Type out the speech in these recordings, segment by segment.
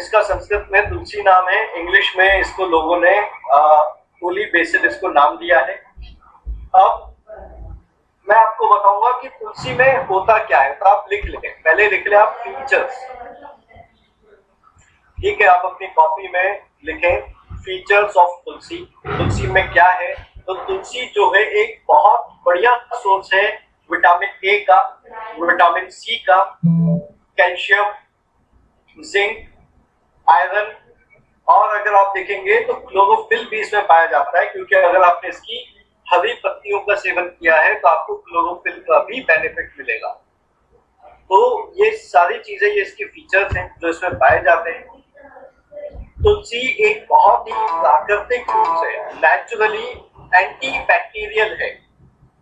इसका संस्कृत में तुलसी नाम है, इंग्लिश में इसको लोगों ने होली बेसिल इसको नाम दिया है। अब मैं आपको बताऊंगा कि तुलसी में होता क्या है, तो आप लिख लें, पहले लिख लें आप फीचर्स। ठीक है, आप अपनी कॉपी में लिखें फीचर्स ऑफ तुलसी। तुलसी में क्या है, तो तुलसी जो है एक बहुत बढ़िया सोर्स है विटामिन ए का, विटामिन सी का, कैल्शियम, जिंक, आयरन, और अगर आप देखेंगे तो क्लोरोफिल भी इसमें पाया जाता है, क्योंकि अगर आपने इसकी हरी पत्तियों का सेवन किया है तो आपको क्लोरोफिल का भी बेनिफिट मिलेगा। तो ये सारी चीजें, ये इसके फीचर्स हैं जो इसमें पाए जाते हैं। तुलसी एक बहुत ही प्राकृतिक रूप से नेचुरली एंटी बैक्टीरियल है।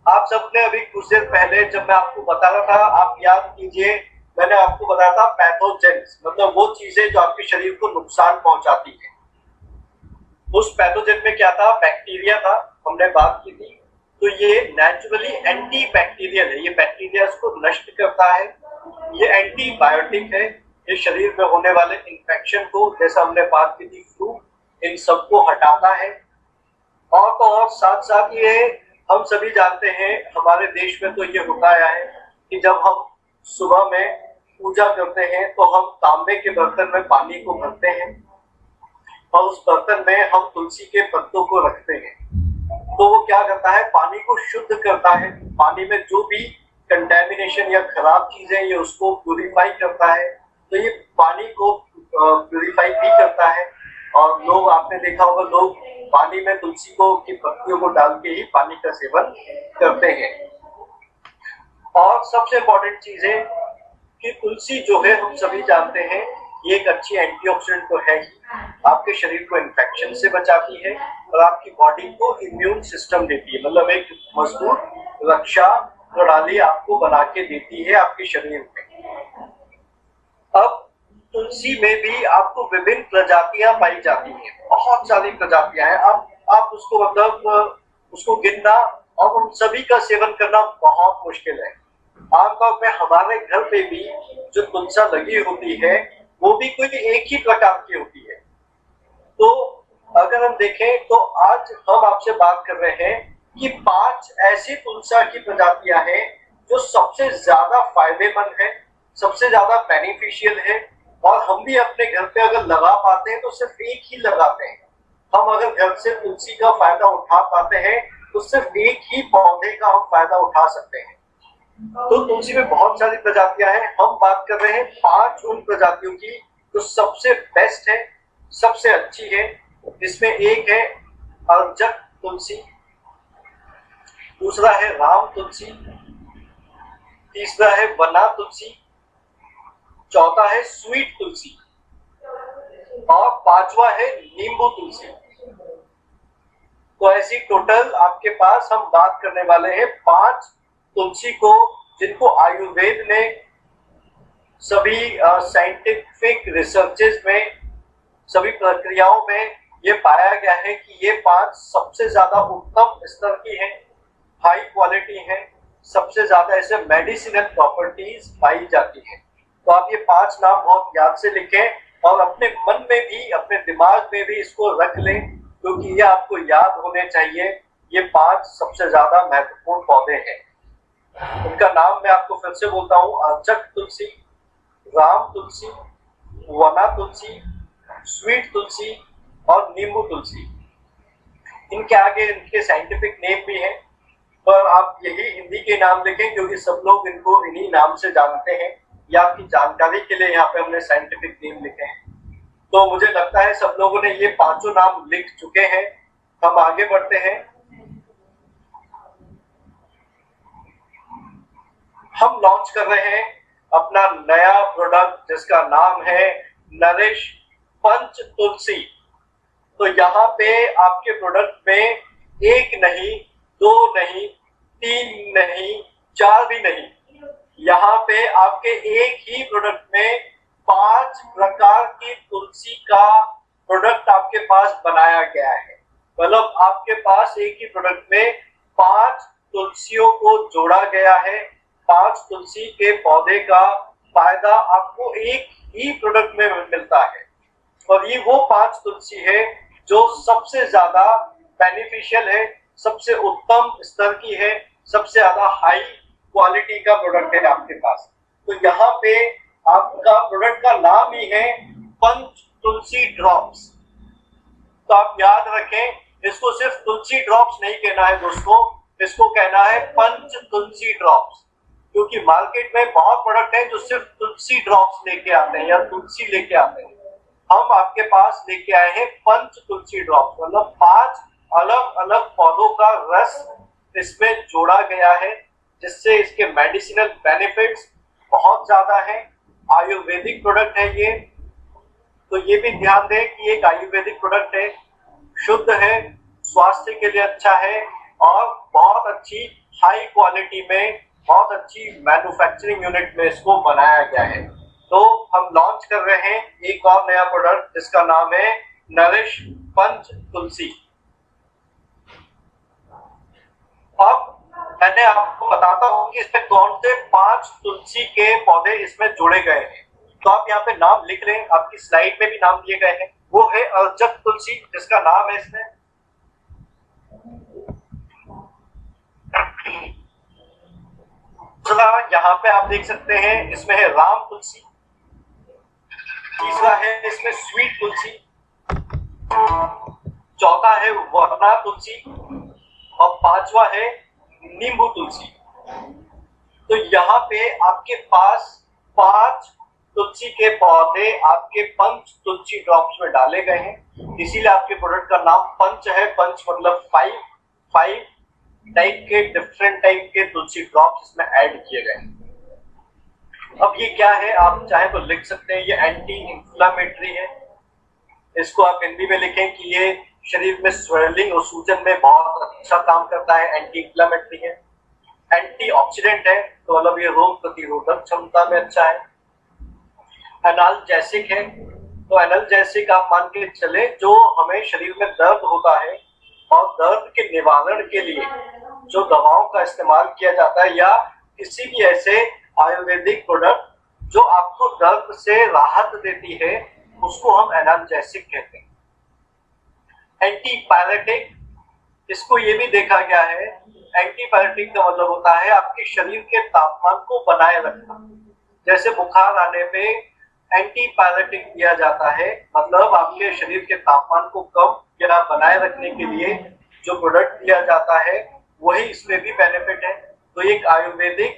आप सबने अभी कुछ देर पहले जब मैं आपको बता रहा था, आप याद कीजिए, मैंने आपको बताया था पैथोजेन्स, मतलब वो चीजें जो आपके शरीर को नुकसान पहुंचाती है। उस पैथोजेन में क्या था, बैक्टीरिया था, हमने बात की थी। तो ये नेचुरली एंटी बैक्टीरियल है, ये बैक्टीरिया को नष्ट करता है, ये एंटीबायोटिक है, ये शरीर में होने वाले इन्फेक्शन को, जैसा हमने बात की थी फ्लू, इन सबको हटाता है। और तो और साथ साथ ये हम सभी जानते हैं, हमारे देश में तो ये होता आया है कि जब हम सुबह में पूजा करते हैं तो हम तांबे के बर्तन में पानी को भरते हैं और उस बर्तन में हम तुलसी के पत्तों को रखते हैं। तो वो क्या करता है, पानी को शुद्ध करता है, पानी में जो भी कंटेमिनेशन या खराब चीजें ये उसको प्यूरिफाई करता है। तो ये पानी को प्यूरिफाई भी करता है। और लोग, आपने देखा होगा, लोग पानी में तुलसी को की पत्तियों को डाल के ही पानी का सेवन करते हैं। और सबसे इम्पोर्टेंट चीज है कि तुलसी जो है, हम सभी जानते हैं, ये एक अच्छी एंटीऑक्सीडेंट तो है ही, आपके शरीर को इन्फेक्शन से बचाती है और आपकी बॉडी को इम्यून सिस्टम देती है, मतलब एक मजबूत रक्षा प्रणाली आपको बना के देती है आपके शरीर में। अब तुलसी में भी आपको विभिन्न प्रजातियां पाई जाती हैं, बहुत सारी प्रजातियां हैं। आप उसको मतलब उसको गिनना और उन सभी का सेवन करना बहुत मुश्किल है। आमतौर पे हमारे घर पे भी जो तुलसा लगी होती है वो भी कोई एक ही प्रकार की होती है। तो अगर हम देखें तो आज हम आपसे बात कर रहे हैं कि 5 ऐसी तुलसा की प्रजातियां हैं जो सबसे ज्यादा फायदेमंद है, सबसे ज्यादा बेनिफिशियल है, और हम भी अपने घर पे अगर लगा पाते हैं तो सिर्फ एक ही लगाते हैं। हम अगर घर से तुलसी का फायदा उठा पाते हैं तो सिर्फ एक ही पौधे का हम फायदा उठा सकते हैं। तो तुलसी में बहुत सारी प्रजातियां हैं, हम बात कर रहे हैं 5 उन प्रजातियों की जो सबसे बेस्ट है, सबसे अच्छी है। इसमें एक है अर्जक तुलसी, दूसरा है राम तुलसी, तीसरा है वना तुलसी, चौथा है स्वीट तुलसी और 5वां है नींबू तुलसी। तो ऐसी टोटल आपके पास हम बात करने वाले हैं 5 तुलसी को, जिनको आयुर्वेद ने सभी साइंटिफिक रिसर्चेस में, सभी प्रक्रियाओं में ये पाया गया है कि ये 5 सबसे ज्यादा उत्तम स्तर की हैं, हाई क्वालिटी हैं, सबसे ज्यादा ऐसे मेडिसिनल प्रॉपर्टीज पाई जाती हैं। तो आप ये 5 नाम बहुत याद से लिखें और अपने मन में भी, अपने दिमाग में भी इसको रख लें, क्योंकि ये आपको याद होने चाहिए। ये 5 सबसे ज्यादा महत्वपूर्ण पौधे हैं। उनका नाम मैं आपको फिर से बोलता हूँ, अर्जक तुलसी, राम तुलसी, वना तुलसी, स्वीट तुलसी और नींबू तुलसी। इनके आगे इनके साइंटिफिक नेम भी हैं, पर आप यही हिंदी के नाम लिखें क्योंकि सब लोग इनको इन्हीं नाम से जानते हैं। या आपकी जानकारी के लिए यहाँ पे हमने साइंटिफिक नेम लिखे हैं। तो मुझे लगता है सब लोगों ने ये 5 नाम लिख चुके हैं। हम आगे बढ़ते हैं। हम लॉन्च कर रहे हैं अपना नया प्रोडक्ट जिसका नाम है नरिश पंच तुलसी। तो यहाँ पे आपके प्रोडक्ट में 1 नहीं, 2 नहीं, 3 नहीं, 4 भी नहीं, यहाँ पे आपके एक ही प्रोडक्ट में 5 प्रकार की तुलसी का प्रोडक्ट आपके पास बनाया गया है। मतलब आपके पास एक ही प्रोडक्ट में 5 तुलसियों को जोड़ा गया है। 5 तुलसी के पौधे का फायदा आपको एक ही प्रोडक्ट में मिलता है। और ये वो 5 तुलसी है जो सबसे ज्यादा बेनिफिशियल है, सबसे उत्तम स्तर की है, सबसे ज्यादा हाई क्वालिटी का प्रोडक्ट है आपके पास। तो यहाँ पे आपका प्रोडक्ट का नाम ही है पंच तुलसी ड्रॉप्स। तो आप याद रखें, इसको सिर्फ तुलसी ड्रॉप्स नहीं कहना है दोस्तों, इसको कहना है पंच तुलसी ड्रॉप्स, क्योंकि मार्केट में बहुत प्रोडक्ट है जो सिर्फ तुलसी ड्रॉप्स लेके आते हैं या तुलसी लेके आते हैं। हम आपके पास लेके आए हैं पंच तुलसी ड्रॉप्स, मतलब 5 अलग अलग पौधों का रस इसमें जोड़ा गया है, जिससे इसके मेडिसिनल बेनिफिट्स बहुत ज्यादा है। आयुर्वेदिक प्रोडक्ट है ये, तो ये भी ध्यान दें कि एक आयुर्वेदिक प्रोडक्ट है, शुद्ध है, स्वास्थ्य के लिए अच्छा है और बहुत अच्छी हाई क्वालिटी में, बहुत अच्छी मैन्युफैक्चरिंग यूनिट में इसको बनाया गया है। तो हम लॉन्च कर रहे हैं एक और नया प्रोडक्ट जिसका नाम है नरिश पंच तुलसी। अब मैंने आपको बताता हूं कि इसमें कौन से 5 तुलसी के पौधे इसमें जोड़े गए हैं। तो आप यहाँ पे नाम लिख लें, आपकी स्लाइड में भी नाम दिए गए हैं। वो है अर्जक तुलसी, जिसका नाम है इसमें। यहाँ पे आप देख सकते हैं इसमें है राम तुलसी। तीसरा है इसमें स्वीट तुलसी। चौथा है वरना तुलसी और 5वां है नींबू तुलसी। तो यहाँ पे आपके पास 5 तुलसी के पौधे आपके पंच तुलसी ड्रॉप्स में डाले गए हैं, इसीलिए आपके प्रोडक्ट का नाम पंच है। पंच मतलब 5 टाइप के, डिफरेंट टाइप के तुलसी ड्रॉप्स इसमें ऐड किए गए हैं। अब ये क्या है, आप चाहे तो लिख सकते हैं, ये एंटी इंफ्लेमेटरी है। इसको आप हिंदी में लिखें कि ये शरीर में स्वेलिंग और सूजन में बहुत अच्छा काम करता है, एंटी इंफ्लेमेटरी है। एंटीऑक्सीडेंट है, तो मतलब ये रोग प्रतिरोधक क्षमता में अच्छा है। एनाल्जेसिक है, तो एनाल्जेसिक आप मान के चले जो हमें शरीर में दर्द होता है और दर्द के निवारण के लिए जो दवाओं का इस्तेमाल किया जाता है, या किसी भी ऐसे आयुर्वेदिक प्रोडक्ट जो आपको दर्द से राहत देती है, उसको हम एनाल्जेसिक कहते हैं। एंटीपायरेटिक, इसको ये भी देखा गया है, एंटीपायरेटिक का मतलब होता है आपके शरीर के तापमान को बनाए रखना। जैसे बुखार आने पे एंटीपायरेटिक दिया जाता है, मतलब आपके शरीर के तापमान को कम या बनाए रखने के लिए जो प्रोडक्ट दिया जाता है, वही इसमें भी बेनिफिट है। तो एक आयुर्वेदिक,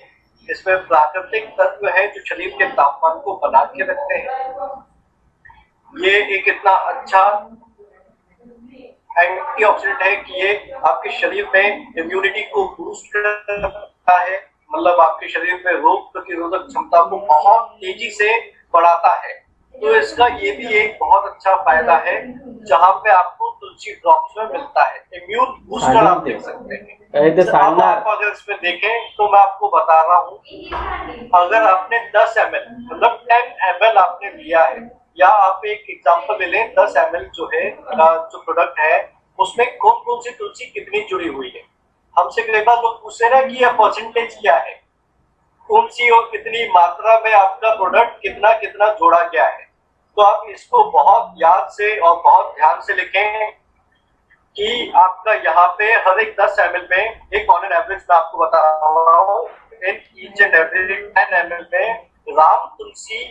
इसमें प्राकृतिक तत्व है जो शरीर के तापमान को बना के रखते हैं। ये एक इतना अच्छा एंटीऑक्सीडेंट है कि ये आपके शरीर में इम्यूनिटी को बूस्ट करता है, मतलब आपके शरीर में रोग प्रतिरोधक क्षमता को बहुत तेजी से बढ़ाता है। तो इसका ये भी एक बहुत अच्छा फायदा है, जहाँ पे आपको तुलसी ड्रॉप्स में मिलता है। इम्यून बूस्टर आप देख सकते हैं। अब आप अगर इसमें देखें तो मैं आपको बता रहा हूँ, अगर आपने 10 ml मतलब 10 ml आपने लिया है, या आप एक एग्जांपल ले लें, 10 ml जो है जो प्रोडक्ट है उसमें कौन कौन सी तुलसी कितनी जुड़ी हुई है। हमसे कई बार लोग पूछते ना कि यह परसेंटेज क्या है, कौन सी और कितनी मात्रा में आपका प्रोडक्ट कितना कितना जोड़ा गया है। तो आप इसको बहुत याद से और बहुत ध्यान से लिखें कि आपका यहाँ पे हर एक 10 ml में, एक ऑन एन एवरेज में आपको बता रहा हूँ, in each and every 10 ml में राम तुलसी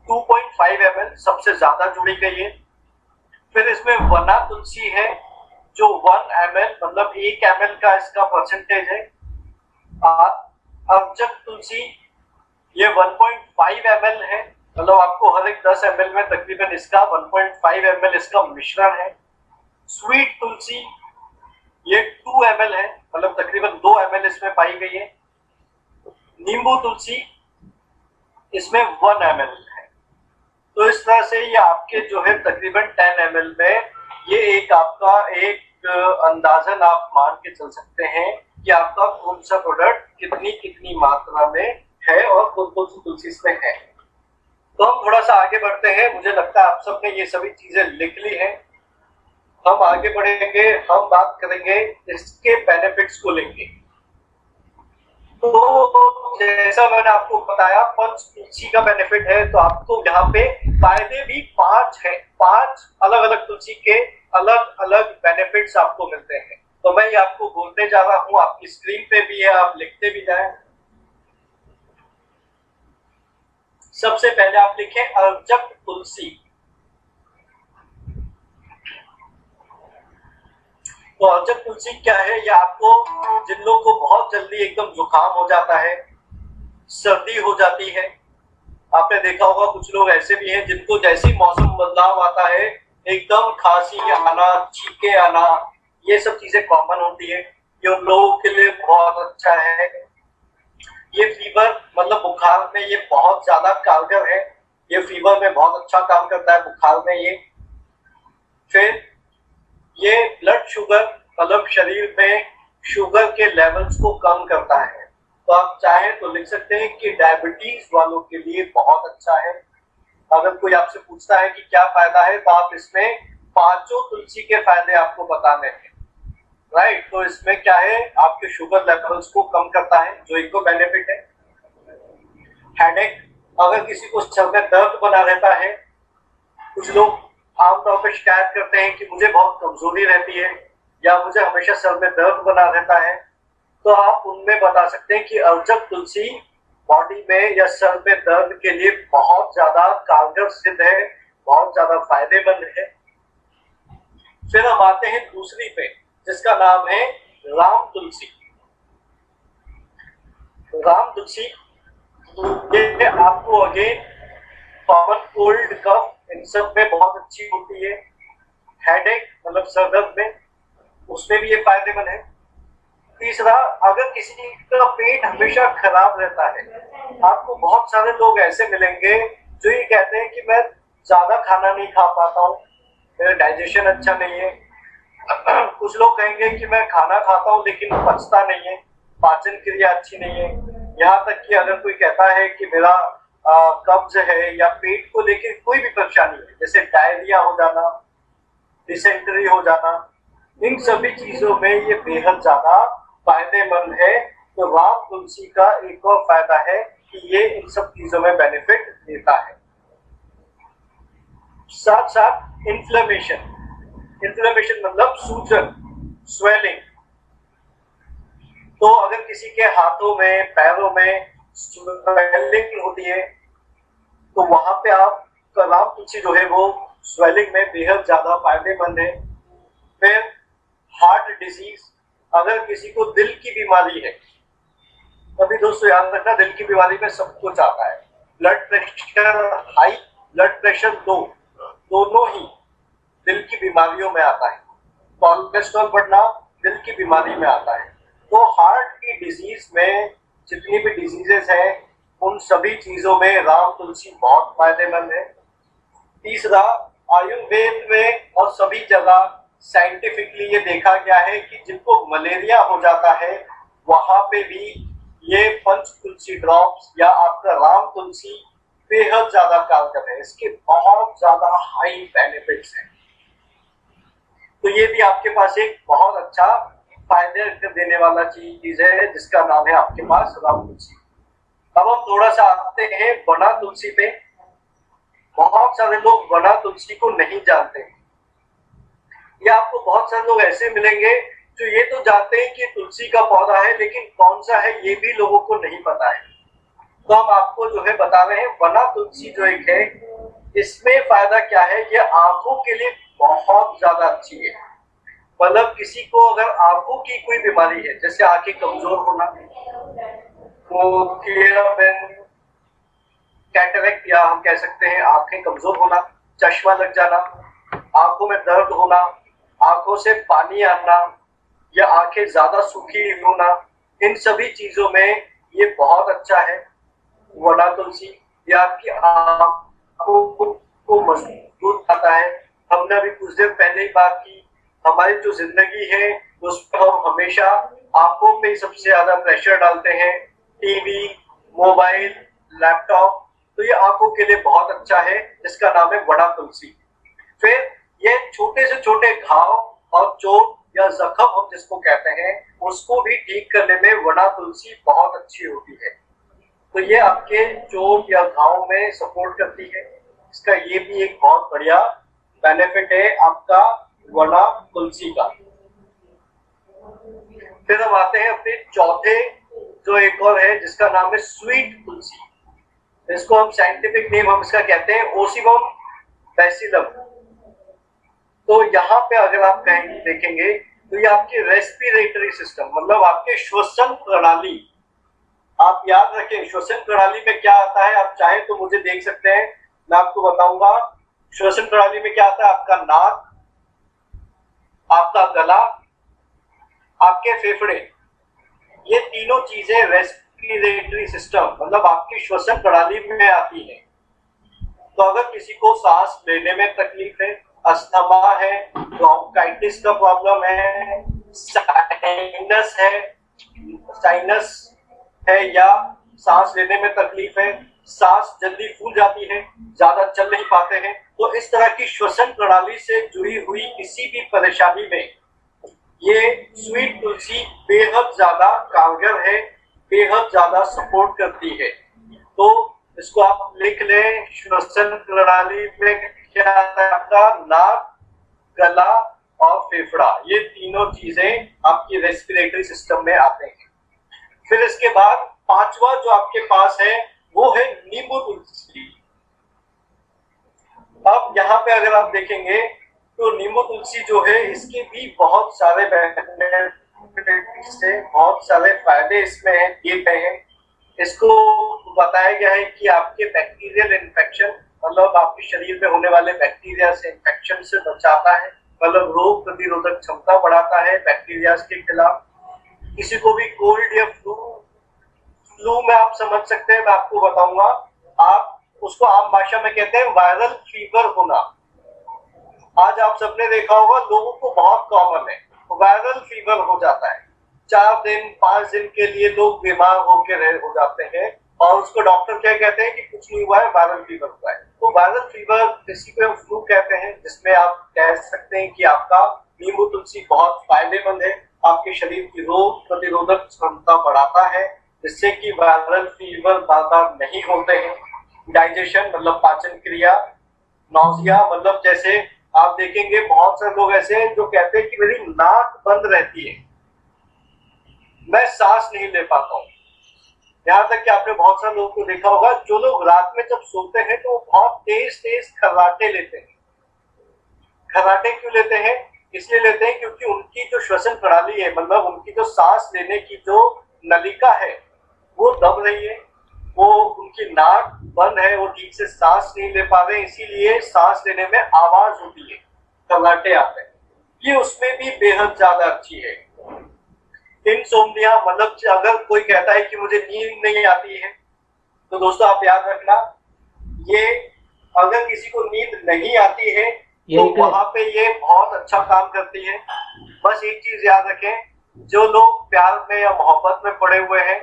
2.5 ml सबसे ज्यादा जुड़ी गई है। फिर इसमें वना तुलसी है जो 1 ml मतलब 1 ml का इसका परसेंटेज है। अर्जक तुलसी ये 1.5 ml है, मतलब आपको हर एक 10 ml में तकरीबन इसका 1.5 ml इसका मिश्रण है। स्वीट तुलसी ये 2 ml है, मतलब तकरीबन 2 ml इसमें पाई गई है। नींबू तुलसी इसमें 1 ml है। तो इस तरह से ये आपके जो है तकरीबन 10 ml में ये एक आपका एक अंदाजन आप मान के चल सकते हैं कि आपका कौन सा प्रोडक्ट कितनी कितनी मात्रा में है और कौन कौन सी तुलसी इसमें है। तो हम थोड़ा सा आगे बढ़ते हैं, मुझे लगता है आप सबने ये सभी चीजें लिख ली हैं। हम आगे बढ़ेंगे, हम बात करेंगे इसके बेनिफिट्स को लेंगे। तो जैसा मैंने आपको बताया पंच तुलसी का बेनिफिट है, तो आपको यहाँ पे फायदे भी 5 हैं। 5 तुलसी के अलग अलग बेनिफिट्स आपको मिलते हैं। तो मैं ये आपको बोलते जा रहा हूँ, आपकी स्क्रीन पे भी है, आप लिखते भी जाएं। सबसे पहले आप लिखें अर्जक तुलसी। तो अर्जक तुलसी क्या है? ये आपको, जिन लोगों को बहुत जल्दी एकदम जुकाम हो जाता है, सर्दी हो जाती है, आपने देखा होगा कुछ लोग ऐसे भी हैं जिनको जैसे ही मौसम बदलाव आता है एकदम खांसी आना, छींके आना, ये सब चीजें कॉमन होती है। ये उन लोगों के लिए बहुत अच्छा है। ये फीवर मतलब बुखार में ये बहुत ज्यादा कारगर है। ये फीवर में बहुत अच्छा काम करता है, बुखार में ये। फिर ये ब्लड शुगर मतलब शरीर में शुगर के लेवल्स को कम करता है। तो आप चाहें तो लिख सकते हैं कि डायबिटीज वालों के लिए बहुत अच्छा है। अगर कोई आपसे पूछता है कि क्या फायदा है, तो आप इसमें पांचों तुलसी के फायदे आपको बताने हैं, राइट। तो इसमें क्या है, आपके शुगर लेवल्स को कम करता है, जो एक तो बेनिफिट है। हेडेक, अगर किसी को सर में दर्द बना रहता है, कुछ लोग आमतौर पर शिकायत करते हैं कि मुझे बहुत कमजोरी रहती है या मुझे हमेशा सर में दर्द बना रहता है, तो आप उनमें बता सकते हैं कि अर्जक तुलसी बॉडी में या सर में दर्द के लिए बहुत ज्यादा कारगर सिद्ध है, बहुत ज्यादा फायदेमंद है। फिर हम आते हैं दूसरी पे, जिसका नाम है राम तुलसी। राम तुलसी ये आपको अगेन कॉमन कोल्ड कफ इन सब में बहुत अच्छी होती है। हेडेक मतलब सर दर्द में, उसमें भी ये फायदेमंद है। तीसरा, अगर किसी का पेट हमेशा खराब रहता है, आपको बहुत सारे लोग ऐसे मिलेंगे जो ये कहते हैं कि मैं ज्यादा खाना नहीं खा पाता हूँ, मेरा डाइजेशन अच्छा नहीं है। कुछ लोग कहेंगे कि मैं खाना खाता हूँ लेकिन पचता नहीं है, पाचन क्रिया अच्छी नहीं है। यहाँ तक कि अगर कोई कहता है कि मेरा कब्ज है या पेट को लेकर कोई भी परेशानी है, जैसे डायरिया हो जाना, डिसेंट्री हो जाना, इन सभी चीजों में ये बेहद ज्यादा फायदेमंद है। तो राम तुलसी का एक और फायदा है कि ये इन सब चीजों में बेनिफिट देता है। साथ साथ इन्फ्लेमेशन, इन्फ्लेमेशन मतलब सूजन, स्वेलिंग। तो अगर किसी के हाथों में, पैरों में स्वेलिंग होती है, तो वहां पे आप राम तुलसी जो है वो स्वेलिंग में बेहद ज्यादा फायदेमंद है। फिर हार्ट डिजीज, अगर किसी को दिल की बीमारी है, तभी दोस्तों याद रखना दिल की बीमारी में सब कुछ आता है। Blood pressure high, blood pressure low, दोनों ही दिल की बीमारियों में आता है। कोलेस्ट्रॉल बढ़ना दिल की बीमारी में आता है। तो हार्ट की डिजीज में जितनी भी डिजीजेस हैं, उन सभी चीजों में राम तुलसी बहुत फायदेमंद है। तीसरा, आयुर्वेद में और सभी जगह साइंटिफिकली ये देखा गया है कि जिनको मलेरिया हो जाता है, वहां पे भी ये पंच तुलसी ड्रॉप्स या आपका राम तुलसी बेहद ज्यादा कारगर है। इसके बहुत ज्यादा हाई बेनिफिट्स हैं। तो ये भी आपके पास एक बहुत अच्छा फायदे देने वाला चीज है, जिसका नाम है आपके पास राम तुलसी। अब हम थोड़ा सा आते हैं वना तुलसी पे। बहुत सारे लोग वना तुलसी को नहीं जानते। ये आपको बहुत सारे लोग ऐसे मिलेंगे जो ये तो जानते हैं कि तुलसी का पौधा है, लेकिन कौन सा है ये भी लोगों को नहीं पता है। तो हम आपको जो है बता रहे हैं, वना तुलसी जो एक है, इसमें फायदा क्या है, ये आंखों के लिए बहुत ज्यादा अच्छी है। मतलब किसी को अगर आंखों की कोई बीमारी है, जैसे आंखें कमजोर होना, कैटरेक्ट या हम कह सकते हैं आंखें कमजोर होना, चश्मा लग जाना, आंखों में दर्द होना, आंखों से पानी आना या आंखें ज्यादा सूखी होना, इन सभी चीजों में ये बहुत अच्छा है वना तुलसी। ये आपकी आंखों को मजबूत करता है। हमने अभी कुछ देर पहले ही बात की, हमारी जो जिंदगी है उस पर हम हमेशा आंखों में सबसे ज्यादा प्रेशर डालते हैं, टीवी, मोबाइल, लैपटॉप। तो ये आंखों के लिए बहुत अच्छा है, जिसका नाम है वना तुलसी। फिर ये छोटे से छोटे घाव और चोट या जख्म हम जिसको कहते हैं, उसको भी ठीक करने में वना तुलसी बहुत अच्छी होती है। तो ये आपके चोट या घाव में सपोर्ट करती है। इसका ये भी एक बहुत बढ़िया बेनिफिट है आपका वना तुलसी का। फिर हम आते हैं अपने चौथे जो एक और है जिसका नाम है स्वीट तुलसी। इसको हम साइंटिफिक नेम हम इसका कहते हैं ओसिबम बैसिलम। तो यहाँ पे अगर आप कहीं देखेंगे तो ये आपकी रेस्पिरेटरी सिस्टम मतलब आपके श्वसन प्रणाली, आप याद रखें श्वसन प्रणाली में क्या आता है, आप चाहे तो मुझे देख सकते हैं, मैं आपको बताऊंगा। श्वसन प्रणाली में क्या आता है, आपका नाक, आपका गला, आपके फेफड़े, ये तीनों चीजें रेस्पिरेटरी सिस्टम मतलब आपकी श्वसन प्रणाली में आती है। तो अगर किसी को सांस लेने में तकलीफ है, अस्थमा है, ब्रोंकाइटिस का प्रॉब्लम है, साइनस है या सांस लेने में तकलीफ है, सांस जल्दी फूल जाती है, ज्यादा चल नहीं पाते हैं, तो इस तरह की श्वसन प्रणाली से जुड़ी हुई किसी भी परेशानी में ये स्वीट तुलसी बेहद ज्यादा कारगर है, बेहद ज्यादा सपोर्ट करती है। तो इसको आप लिख लें, श्वसन प्रणाली में क्या आता है आपका नाक, गला और फेफड़ा, ये तीनों चीजें आपकी रेस्पिरेटरी सिस्टम में आते हैं। फिर इसके बाद पांचवा जो आपके पास है वो है नींबू तुलसी। अब यहाँ पे अगर आप देखेंगे तो नींबू तुलसी जो है इसके भी बहुत सारे बेनिफिट्स है, बहुत सारे फायदे इसमें दिए गए हैं। इसको बताया गया है कि आपके बैक्टीरियल इन्फेक्शन मतलब आपके शरीर में होने वाले बैक्टीरिया से इन्फेक्शन से बचाता है, मतलब रोग प्रतिरोधक क्षमता बढ़ाता है बैक्टीरिया के खिलाफ। किसी को भी कोल्ड या फ्लू में आप समझ सकते हैं, मैं आपको बताऊंगा, आप उसको आम भाषा में कहते हैं वायरल फीवर होना। आज आप सबने देखा होगा लोगों को बहुत कॉमन है, वायरल फीवर हो जाता है, 4 दिन 5 दिन के लिए लोग बीमार होकर हो जाते हैं और उसको डॉक्टर क्या कहते हैं कि कुछ नहीं हुआ है, वायरल फीवर हुआ है। तो वायरल फीवर किसी को हम फ्लू कहते हैं, जिसमें आप कह सकते हैं कि आपका नींबू तुलसी बहुत फायदेमंद है, आपके शरीर की रोग प्रतिरोधक क्षमता बढ़ाता है, जिससे कि वायरल फीवर बार-बार नहीं होते हैं। डाइजेशन मतलब पाचन क्रिया, नौसिया मतलब जैसे आप देखेंगे बहुत सारे लोग ऐसे हैं जो कहते हैं कि मेरी नाक बंद रहती है, मैं सांस नहीं ले पाता हूँ। यहाँ तक कि आपने बहुत सारे लोगों को देखा होगा जो लोग रात में जब सोते हैं तो बहुत तेज तेज खर्राटे लेते हैं। खर्राटे क्यों लेते हैं? इसलिए लेते हैं क्योंकि उनकी जो श्वसन प्रणाली है मतलब उनकी जो सांस लेने की जो नलिका है वो दब रही है, वो उनकी नाक बंद है, वो ठीक से सांस नहीं ले पा रहे, इसीलिए सांस लेने में आवाज होती है, खर्राटे आते हैं। ये उसमें भी बेहद ज्यादा अच्छी है। इंसोम्निया मतलब अगर कोई कहता है कि मुझे नींद नहीं आती है, तो दोस्तों आप याद रखना, ये अगर किसी को नींद नहीं आती है तो वहां पे ये बहुत अच्छा काम करती है। बस एक चीज याद रखें, जो लोग प्यार में या मोहब्बत में पड़े हुए हैं,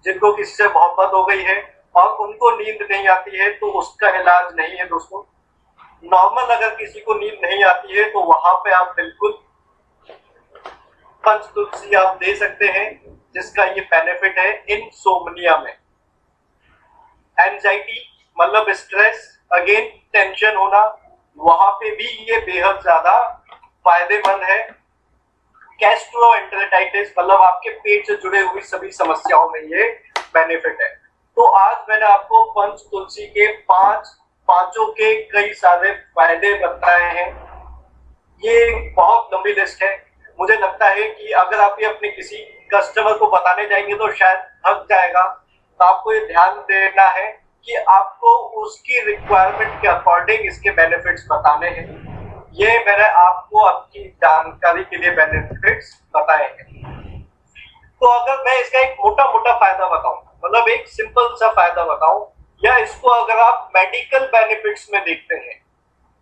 जिनको किसी से मोहब्बत हो गई है और उनको नींद नहीं आती है, तो उसका इलाज नहीं है दोस्तों। नॉर्मल अगर किसी को नींद नहीं आती है तो वहां पे आप बिल्कुल पंच तुलसी आप दे सकते हैं, जिसका ये बेनिफिट है इंसोम्निया में। एंजाइटी मतलब स्ट्रेस, अगेन टेंशन होना, वहां पे भी ये बेहद ज्यादा फायदेमंद है। गैस्ट्रोएंटेराइटिस मतलब आपके पेट से जुड़े हुई सभी समस्याओं में ये बेनिफिट है। तो आज मैंने आपको पंच तुलसी के पांचों के कई सारे फायदे बताए हैं। ये बहुत लंबी लिस्ट है, मुझे लगता है कि अगर आप ये अपने किसी कस्टमर को बताने जाएंगे तो शायद थक जाएगा। तो आपको ये ध्यान देना है कि आपको उसकी रिक्वायरमेंट के अकॉर्डिंग इसके बेनिफिट्स बताने हैं। ये मैंने आपको आपकी जानकारी के लिए बेनिफिट्स बताए हैं। तो अगर मैं इसका एक मोटा मोटा फायदा बताऊं, मतलब एक सिंपल सा फायदा बताऊं, या इसको अगर आप मेडिकल बेनिफिट्स में देखते हैं,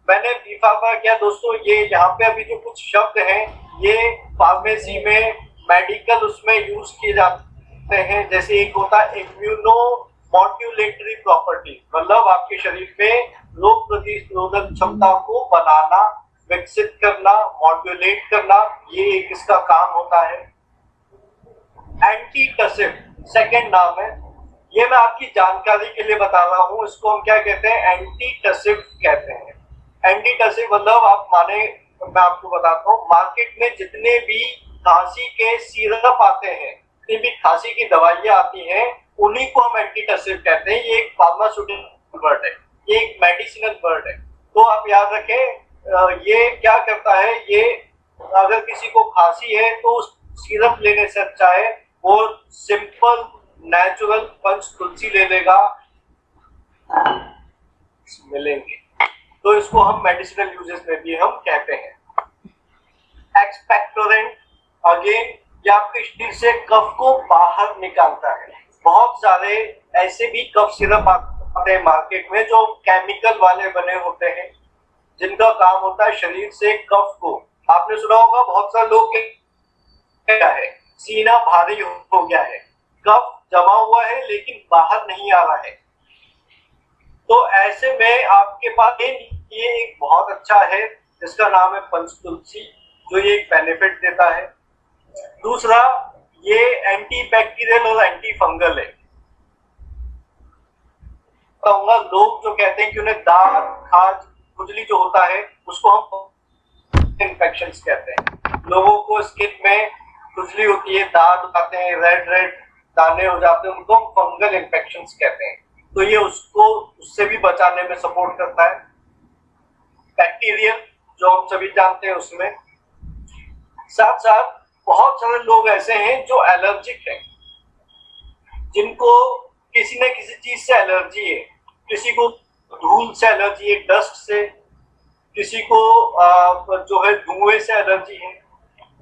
मैंने बी फार्मा किया दोस्तों, ये यहाँ पे अभी जो कुछ शब्द हैं ये फार्मेसी में मेडिकल उसमें यूज किए जाते हैं। जैसे एक होता है इम्यूनो मॉड्यूलेटरी प्रॉपर्टी, मतलब आपके शरीर में रोग प्रतिरोधक क्षमता को बनाना, विकसित करना, मॉड्यूलेट करना, ये एक इसका काम होता है। एंटीटसिव सेकंड नाम है, ये मैं आपकी जानकारी के लिए बता रहा हूँ, इसको हम क्या कहते हैं, एंटीटसिव कहते हैं। एंटीटसिव मतलब आप माने, मैं आपको बताता हूँ, मार्केट में जितने भी खांसी के सिरप आते हैं, जितनी भी खांसी की दवाइयाँ आती हैं, उन्हीं को हम एंटीटसिव कहते हैं। ये एक फार्मास्यूटिकल वर्ड है, ये एक मेडिसिनल वर्ड है। तो आप याद रखें, ये क्या करता है, ये अगर किसी को खांसी है तो सिरप लेने से अच्छा है वो सिंपल नेचुरल पंच तुलसी ले लेगा, मिलेंगे। तो इसको हम मेडिसिनल यूजेस में भी हम कहते हैं। एक्सपेक्टोरेंट, अगेन ये आपके शरीर से कफ को बाहर निकालता है। बहुत सारे ऐसे भी कफ सिरप आते हैं मार्केट में जो केमिकल वाले बने होते हैं, जिनका काम होता है शरीर से कफ को, आपने सुना होगा बहुत सारे लोग क्या है, सीना भारी हो गया है, कफ जमा हुआ है लेकिन बाहर नहीं आ रहा है। तो ऐसे में आपके पास ये एक बहुत अच्छा है जिसका नाम है पंचतुलसी, जो ये एक बेनिफिट देता है। दूसरा, ये एंटी बैक्टीरियल और एंटी फंगल है। कहूंगा लोग जो कहते हैं कि उन्हें दाद, खाज, खुजली जो होता है उसको हम इन्फेक्शंस कहते हैं। लोगों को स्किन में खुजली होती है, दाद आते हैं, रेड रेड दाने हो जाते हैं, उनको हम फंगल इन्फेक्शंस कहते हैं। तो ये उसको उससे भी बचाने में सपोर्ट करता है। बैक्टीरियल जो हम सभी जानते हैं उसमें। साथ साथ बहुत सारे लोग ऐसे हैं जो एलर्जिक हैं, जिनको किसी न किसी चीज से एलर्जी है। किसी को धूल से एलर्जी है, डस्ट से, किसी को जो है धुएं से एलर्जी है।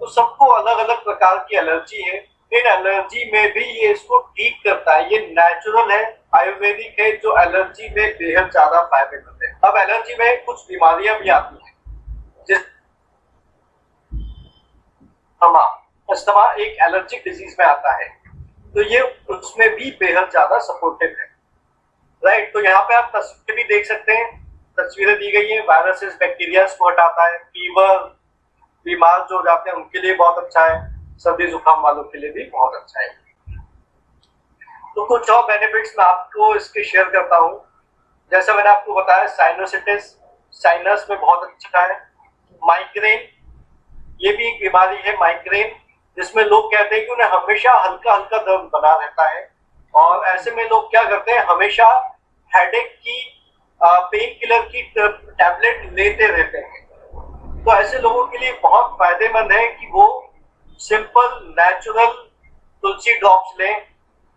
तो सबको अलग अलग प्रकार की एलर्जी है। इन एलर्जी में भी ये इसको ठीक करता है। ये नेचुरल है, आयुर्वेदिक है, जो एलर्जी में बेहद ज्यादा फायदेमंद है। अब एलर्जी में कुछ बीमारियां भी आती हैं, जिस अस्थमा एक एलर्जिक डिजीज में आता है, तो ये उसमें भी बेहद ज्यादा सपोर्टिव है। राइट, तो यहाँ पे आप तस्वीरें भी देख सकते हैं, तस्वीरें दी गई है। वायरसेस, बैक्टीरिया को हटाता है। फीवर, बीमार जो हो जाते हैं उनके लिए बहुत अच्छा है। सर्दी जुकाम वालों के लिए भी बहुत अच्छा है। तो कुछ और बेनिफिट्स मैं आपको इसके शेयर करता हूँ। जैसा मैंने आपको बताया, साइनोसिटिस, साइनस में बहुत अच्छा है। माइग्रेन, ये भी एक बीमारी है माइग्रेन, जिसमें लोग कहते हैं कि उन्हें हमेशा हल्का हल्का दर्द बना रहता है, और ऐसे में लोग क्या करते हैं, हमेशा हेडेक की पेन किलर की टैबलेट लेते रहते हैं। तो ऐसे लोगों के लिए बहुत फायदेमंद है कि वो सिंपल नेचुरल तुलसी ड्रॉप्स लें।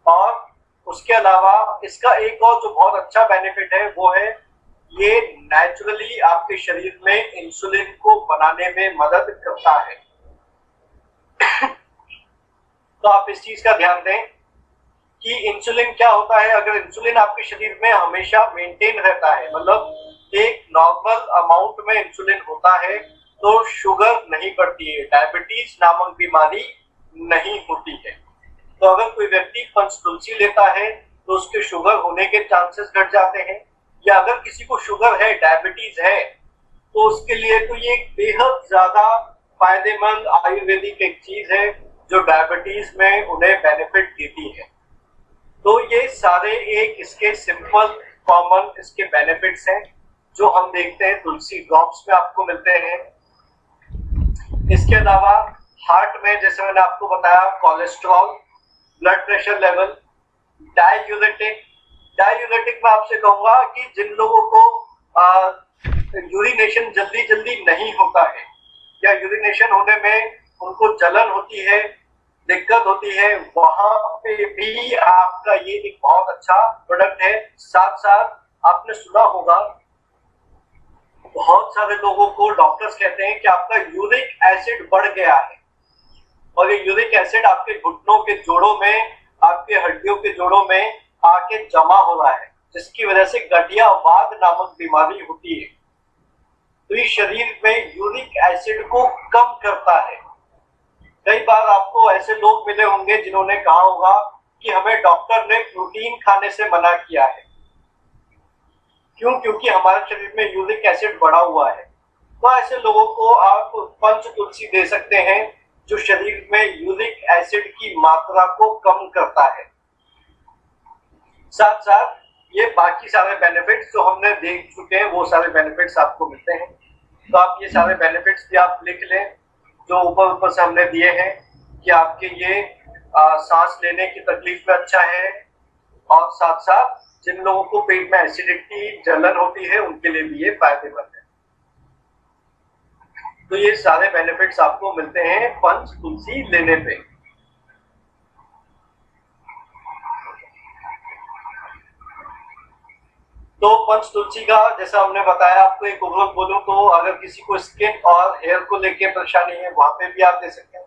और उसके अलावा इसका एक और जो बहुत अच्छा बेनिफिट है वो है, ये नेचुरली आपके शरीर में इंसुलिन को बनाने में मदद करता है। तो आप इस चीज का ध्यान दें कि इंसुलिन क्या होता है। अगर इंसुलिन आपके शरीर में हमेशा मेंटेन रहता है, मतलब एक नॉर्मल अमाउंट में इंसुलिन होता है, तो शुगर नहीं बढ़ती है, डायबिटीज नामक बीमारी नहीं होती है। तो अगर कोई व्यक्ति पंचतुलसी लेता है तो उसके शुगर होने के चांसेस घट जाते हैं, या अगर किसी को शुगर है, डायबिटीज है, तो उसके लिए तो ये बेहद ज्यादा फायदेमंद आयुर्वेदिक एक चीज है जो डायबिटीज में उन्हें बेनिफिट देती है। तो ये सारे एक इसके सिंपल कॉमन इसके बेनिफिट्स हैं जो हम देखते हैं तुलसी ड्रॉप्स में आपको मिलते हैं। इसके अलावा हार्ट में, जैसे मैंने आपको बताया, cholesterol, blood pressure level, diuretic में आपसे कहूंगा कि जिन लोगों को यूरिनेशन जल्दी जल्दी नहीं होता है, या यूरिनेशन होने में उनको जलन होती है, दिक्कत होती है, वहां पे भी आपका ये एक बहुत अच्छा प्रोडक्ट है। साथ साथ आपने सुना होगा, बहुत सारे लोगों को डॉक्टर्स कहते हैं कि आपका यूरिक एसिड बढ़ गया है, और ये यूरिक एसिड आपके घुटनों के जोड़ों में, आपके हड्डियों के जोड़ों में आके जमा हो रहा है, जिसकी वजह से गठियावाद नामक बीमारी होती है। तो ये शरीर में यूरिक एसिड को कम करता है। कई बार आपको ऐसे लोग मिले होंगे जिन्होंने कहा होगा कि हमें डॉक्टर ने प्रोटीन खाने से मना किया है। क्यों? क्योंकि हमारे शरीर में यूरिक एसिड बढ़ा हुआ है। तो ऐसे लोगों को आप पंचतुलसी दे सकते हैं जो शरीर में यूरिक एसिड की मात्रा को कम करता है। साथ साथ ये बाकी सारे बेनिफिट्स जो हमने देख चुके हैं वो सारे बेनिफिट्स आपको मिलते हैं। तो आप ये सारे बेनिफिट्स भी आप लिख लें जो ऊपर ऊपर से हमने दिए हैं कि आपके ये सांस लेने की तकलीफ में अच्छा है, और साथ साथ जिन लोगों को पेट में एसिडिटी जलन होती है उनके लिए भी ये फायदेमंद है। तो ये सारे बेनिफिट्स आपको मिलते हैं पंच तुलसी लेने पे। तो पंच तुलसी का जैसा हमने बताया आपको, एक ओवरऑल बोलूं तो अगर किसी को स्किन और हेयर को लेके परेशानी है वहां पे भी आप दे सकते हैं,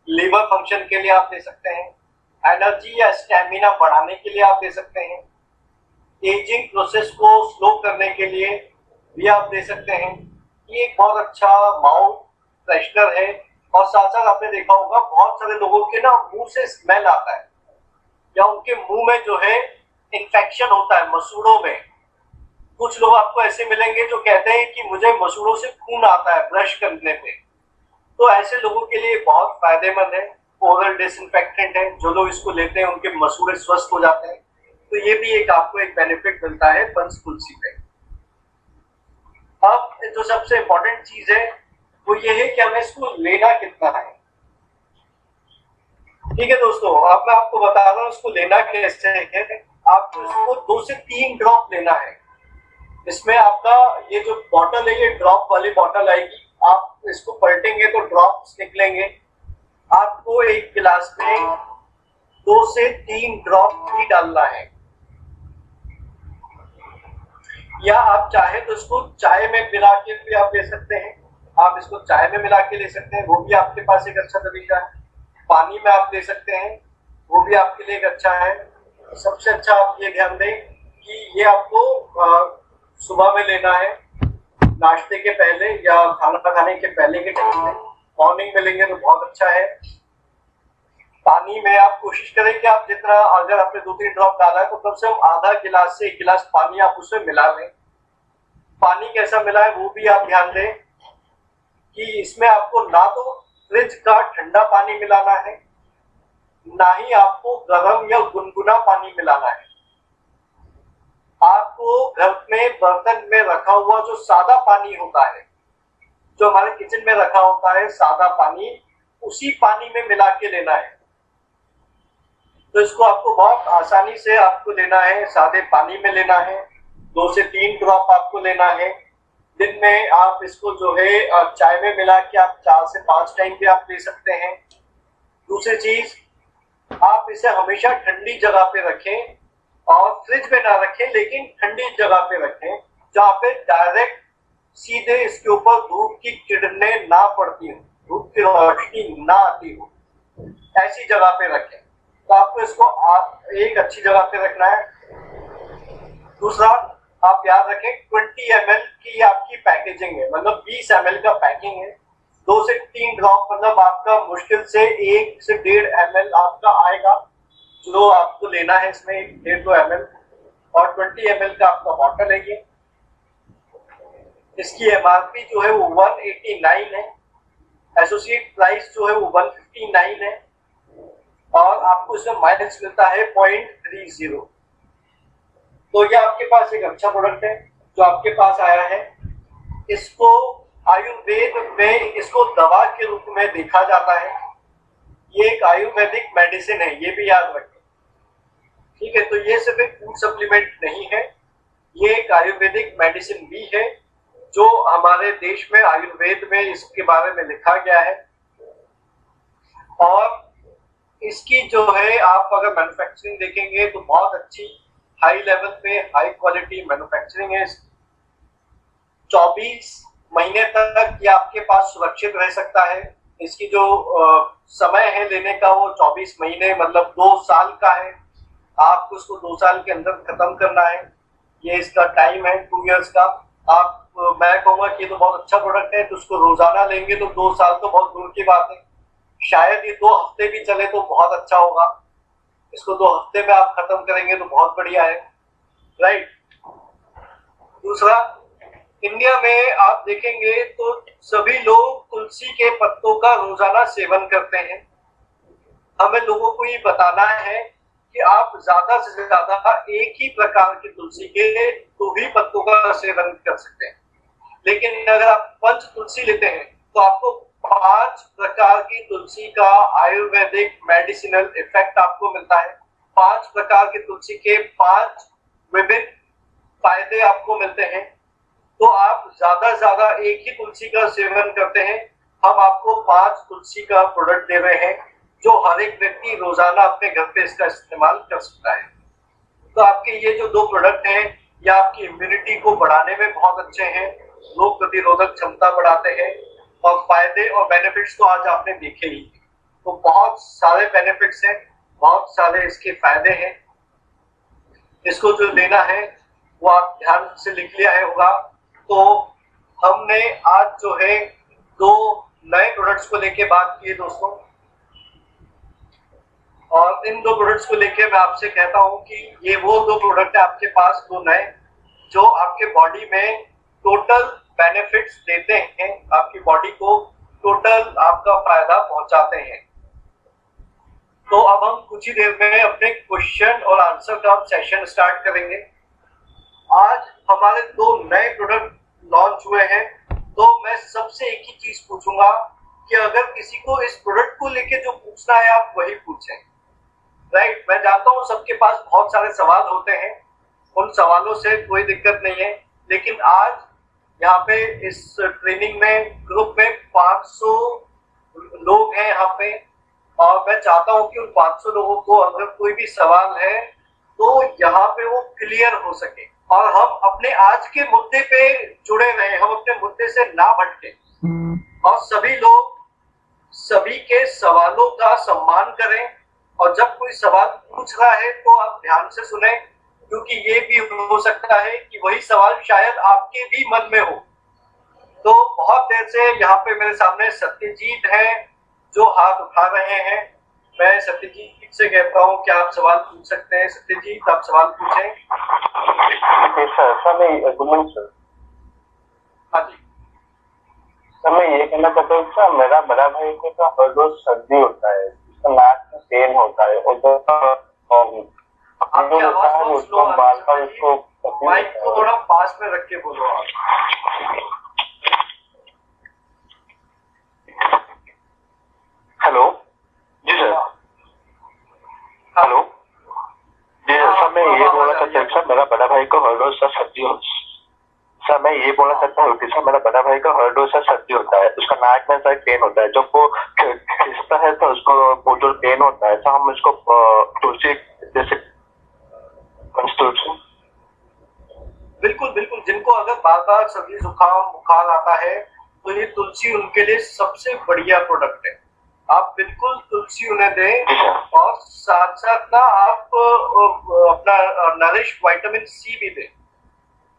लीवर फंक्शन के लिए आप दे सकते हैं, एनर्जी या स्टेमिना बढ़ाने के लिए आप दे सकते हैं, एजिंग प्रोसेस को स्लो करने के लिए भी आप दे सकते हैं। ये एक बहुत अच्छा माउथ फ्रेशनर है। और साथ साथ आपने देखा होगा बहुत सारे लोगों के ना मुंह से स्मेल आता है या उनके मुंह में जो है इन्फेक्शन होता है मसूड़ों में। कुछ लोग आपको ऐसे मिलेंगे जो कहते हैं कि मुझे मसूड़ों से खून आता है ब्रश करने पे। तो ऐसे लोगों के लिए बहुत फायदेमंद है, ओरल डिसइंफेक्टेंट है। जो लोग इसको लेते हैं उनके मसूड़े स्वस्थ हो जाते हैं। तो ये भी एक आपको एक बेनिफिट मिलता है पंच तुलसी पे। अब जो सबसे इंपॉर्टेंट चीज है वो ये है कि हमें इसको लेना कितना है। ठीक है दोस्तों, अब मैं आपको बता रहा हूँ इसको लेना कैसे है। आपको इसको 2 से 3 ड्रॉप लेना है। इसमें आपका ये जो बॉटल है ये ड्रॉप वाली बॉटल आएगी। आप इसको पलटेंगे तो ड्रॉप्स निकलेंगे। आपको एक गिलास में 2 से 3 ड्रॉप ही डालना है, या आप चाहे तो इसको चाय में मिला के भी आप ले सकते हैं। आप इसको चाय में मिला के ले सकते हैं, वो भी आपके पास एक अच्छा तरीका है। पानी में आप ले सकते हैं, वो भी आपके लिए एक अच्छा है। सबसे अच्छा आप ये ध्यान दें कि ये आपको सुबह में लेना है, नाश्ते के पहले या खाना खाने के पहले के टाइम में। मॉर्निंग में लेंगे तो बहुत अच्छा है। पानी में आप कोशिश करें कि आप जितना, अगर आपने 2-3 ड्रॉप डाला है तो कम से कम आधा गिलास से 1 गिलास पानी आप उसमें मिला लें। पानी कैसा मिला है वो भी आप ध्यान दें कि इसमें आपको ना तो फ्रिज का ठंडा पानी मिलाना है, ना ही आपको गर्म या गुनगुना पानी मिलाना है। आपको घर में बर्तन में रखा हुआ जो सादा पानी होता है, जो हमारे किचन में रखा होता है सादा पानी, उसी पानी में मिला के लेना है। तो इसको आपको बहुत आसानी से आपको लेना है, सादे पानी में लेना है। 2 से 3 ड्रॉप आपको लेना है। दिन में आप इसको जो है चाय में मिला के आप 4 से 5 टाइम भी आप ले सकते हैं। दूसरी चीज, आप इसे हमेशा ठंडी जगह पे रखें और फ्रिज में ना रखें, लेकिन ठंडी जगह पे रखें जहाँ पे डायरेक्ट सीधे इसके ऊपर धूप की किरणें ना पड़ती हो, धूप की रोशनी ना आती हो, ऐसी जगह पे रखें। तो आपको इसको एक अच्छी जगह पे रखना है। दूसरा, आप याद रखें 20 ml की आपकी पैकेजिंग है, मतलब 20 ml का पैकिंग है। 2 से 3 ड्रॉप मतलब आपका मुश्किल से 1 से 1.5 ml आपका आएगा जो आपको लेना है। इसमें 1.5-2 ml और 20 ml का आपका बॉटल है ये। इसकी MRP जो है वो 189 है, एसोसिएट प्राइस जो है वो 159 है, और आपको इसमें माइलेज मिलता है 0.30। तो ये आपके पास एक अच्छा प्रोडक्ट है जो आपके पास आया है। इसको आयुर्वेद में इसको दवा के रूप में देखा जाता है। ये एक आयुर्वेदिक मेडिसिन है, ये भी याद रखें। ठीक है, तो ये सिर्फ एक फूड सप्लीमेंट नहीं है, ये एक आयुर्वेदिक मेडिसिन भी है जो हमारे देश में आयुर्वेद में इसके बारे में लिखा गया है। और इसकी जो है आप अगर मैन्युफैक्चरिंग देखेंगे तो बहुत अच्छी हाई लेवल पे हाई क्वालिटी मैन्युफैक्चरिंग है। 24 महीने तक ये आपके पास सुरक्षित रह सकता है। इसकी जो समय है लेने का वो 24 महीने मतलब 2 साल का है। आपको उसको 2 साल के अंदर खत्म करना है, ये इसका टाइम है 2 इयर्स का। आप मैं कहूँगा कि ये तो बहुत अच्छा प्रोडक्ट है, तो उसको रोजाना लेंगे तो 2 साल तो बहुत दूर की बात है। शायद ये 2 हफ्ते भी चले तो बहुत अच्छा होगा। इसको 2 हफ्ते में आप खत्म करेंगे तो बहुत बढ़िया है, राइट। दूसरा, इंडिया में आप देखेंगे तो सभी लोग तुलसी के पत्तों का रोजाना सेवन करते हैं। हमें लोगों को ये बताना है कि आप ज्यादा से ज्यादा एक ही प्रकार की तुलसी के 2 ही पत्तों का सेवन कर सकते हैं। लेकिन अगर आप पंच तुलसी लेते हैं तो आपको 5 प्रकार की तुलसी का आयुर्वेदिक मेडिसिनल इफेक्ट आपको मिलता है। 5 प्रकार की तुलसी के 5 विभिन्न फायदे आपको मिलते हैं। तो आप ज्यादा एक ही तुलसी का सेवन करते हैं, हम आपको 5 तुलसी का प्रोडक्ट दे रहे हैं जो हर एक व्यक्ति रोजाना अपने घर पे इसका इस्तेमाल कर सकता है। तो आपके ये जो 2 प्रोडक्ट हैं ये आपकी इम्यूनिटी को बढ़ाने में बहुत अच्छे हैं, रोग प्रतिरोधक क्षमता बढ़ाते हैं और फायदे और बेनिफिट्स तो आज आपने देखे ही। तो बहुत सारे बेनिफिट्स हैं, बहुत सारे इसके फायदे हैं। इसको जो लेना है वो आप ध्यान से लिख लिया है होगा। तो हमने आज जो है 2 नए प्रोडक्ट्स को लेके बात की है दोस्तों, और इन 2 प्रोडक्ट्स को लेके मैं आपसे कहता हूं कि ये वो 2 प्रोडक्ट है आपके पास 2 नए जो आपके बॉडी में टोटल बेनिफिट्स देते हैं, आपकी बॉडी को टोटल आपका फायदा पहुंचाते हैं। तो अब हम कुछ ही देर में अपने क्वेश्चन और आंसर का सेशन स्टार्ट करेंगे। आज हमारे 2 नए प्रोडक्ट लॉन्च हुए हैं, तो मैं सबसे एक ही चीज पूछूंगा कि अगर किसी को इस प्रोडक्ट को लेके जो पूछना है आप वही पूछें। राइट, मैं जानता हूँ सबके पास बहुत सारे सवाल होते हैं, उन सवालों से कोई दिक्कत नहीं है, लेकिन आज यहाँ पे इस ट्रेनिंग में ग्रुप में 500 लोग हैं यहाँ पे, और मैं चाहता हूँ कि उन 500 लोगों को अगर कोई भी सवाल है तो यहाँ पे वो क्लियर हो सके और हम अपने आज के मुद्दे पे जुड़े रहें, हम अपने मुद्दे से ना भटके और सभी लोग सभी के सवालों का सम्मान करें। और जब कोई सवाल पूछ रहा है तो आप ध्यान से सुने, क्योंकि ये भी हो सकता है कि वही सवाल शायद आपके भी मन में हो। तो बहुत देर से यहाँ पे मेरे सामने सत्यजीत है जो हाथ उठा रहे हैं। मैं सत्यजीत से कहता हूँ कि आप सवाल पूछ सकते हैं। सत्यजीत, आप सवाल पूछें। हाँ जी सर, मैं ये कहना चाहता हूँ सर, मेरा बड़ा भाई को तो हर रोज सर्दी होता है, उसका नाक में पेन होता है और आपकी आवाज बहुत स्लो आ रही है, उसको माइक को थोड़ा पास में रख के बोलो आप। हेलो जी सर। हेलो जी सर, मैं ये बोलना चाहता हूँ सर, मेरा बड़ा भाई को हर रोज सर सर्दी हो सर, मैं ये बोलना चाहता हूँ कि सर मेरा बड़ा भाई का हर रोज सर सर्दी होता है, उसका नाक में सर पेन होता है, जब वो खिसता है तो उसको बहुत जोर पेन होता है। तो हम इसको तुलसी जैसे बिल्कुल बिल्कुल, जिनको अगर बार बार सर्दी जुकाम बुखार आता है तो ये तुलसी उनके लिए सबसे बढ़िया प्रोडक्ट है। आप बिल्कुल तुलसी उन्हें दें और साथ साथ ना आप अपना नरिश विटामिन सी भी दें,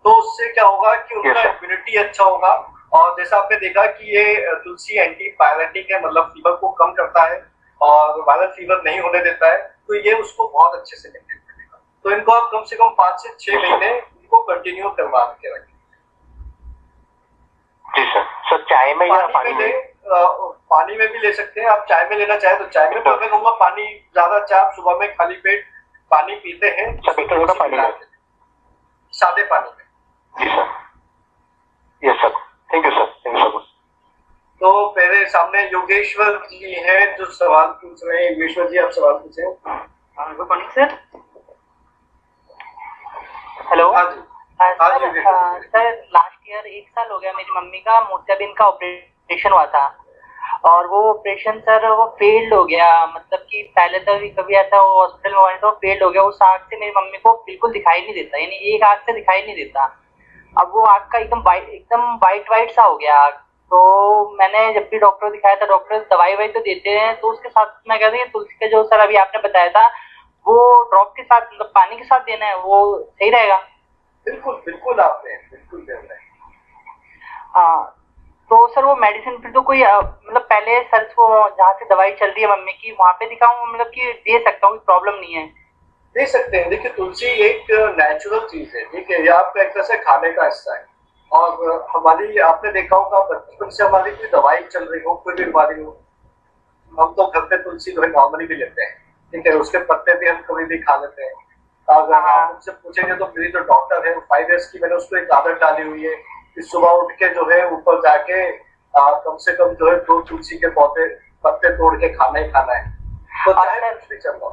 तो उससे क्या होगा कि उनका इम्यूनिटी अच्छा होगा। और जैसा आपने देखा कि ये तुलसी एंटीपायरेटिक है, मतलब फीवर को कम करता है और वायरल फीवर नहीं होने देता है, तो ये उसको बहुत अच्छे से मेंटेन करेगा। तो इनको आप कम से कम 5 से 6 महीने इनको कंटिन्यू करवा के रखें। जी सर। सर चाय में या पानी में? पानी में भी ले सकते हैं। आप चाय में लेना चाहे तो चाय में, पर मैं कहूँगा पानी ज्यादा अच्छा। आप सुबह में खाली पेट पानी पीते हैं, सादे पानी में। जी sir, yes sir, thank you sir, thank you so much. तो मेरे सामने योगेश्वर जी हैं जो सवाल पूछ रहे हैं। योगेश्वर जी, आप सवाल पूछे। Good morning sir. हेलो। हाँ जी सर, लास्ट ईयर 1 साल हो गया मेरी मम्मी का मोतियाबिंद का ऑपरेशन हुआ था, और वो ऑपरेशन सर वो फेल्ड हो गया। मतलब कि पहले तो कभी ऐसा वो हॉस्पिटल में तो फेल्ड हो गया। उस आँख से मेरी मम्मी को बिल्कुल दिखाई नहीं देता, यानी एक आँख से दिखाई नहीं देता। अब वो आँख का एकदम वाइट सा हो गया आँख। तो मैंने जब भी डॉक्टर दिखाया था, डॉक्टर दवाई तो देते हैं, तो उसके साथ मैं कहता हूँ तुलसी का जो सर अभी आपने बताया था वो ड्रॉप के साथ, मतलब पानी के साथ देना है, वो सही रहेगा? बिल्कुल बिल्कुल, आपने बिल्कुल दे रहे हैं। हाँ, तो सर वो मेडिसिन फिर तो कोई मतलब पहले सर को जहाँ से दवाई चल रही है मम्मी की वहाँ पे दिखाऊं, मतलब कि दे सकता हूँ, प्रॉब्लम नहीं है? दे सकते हैं। देखिए, तुलसी एक नेचुरल चीज है, ठीक है, ये आपका एक तरह से खाने का हिस्सा है। और हमारी, आपने देखा होगा बचपन से हमारी कोई दवाई चल रही हो, कोई भी बीमारी हो, हम तो घर पे तुलसी जो है नॉर्मली भी लेते हैं। ठीक है, उसके पत्ते भी हम कभी भी खा लेते हैं। अगर आप मुझसे पूछेंगे तो मेरी जो डॉक्टर है 5 इयर्स की, मैंने उसको एक आदत डाली हुई है कि सुबह उठ के जो है ऊपर जाके कम से कम जो है 2 तुलसी के पत्ते तोड़ के खाना ही खाना है, तो चाहे कुछ भी चल रहा।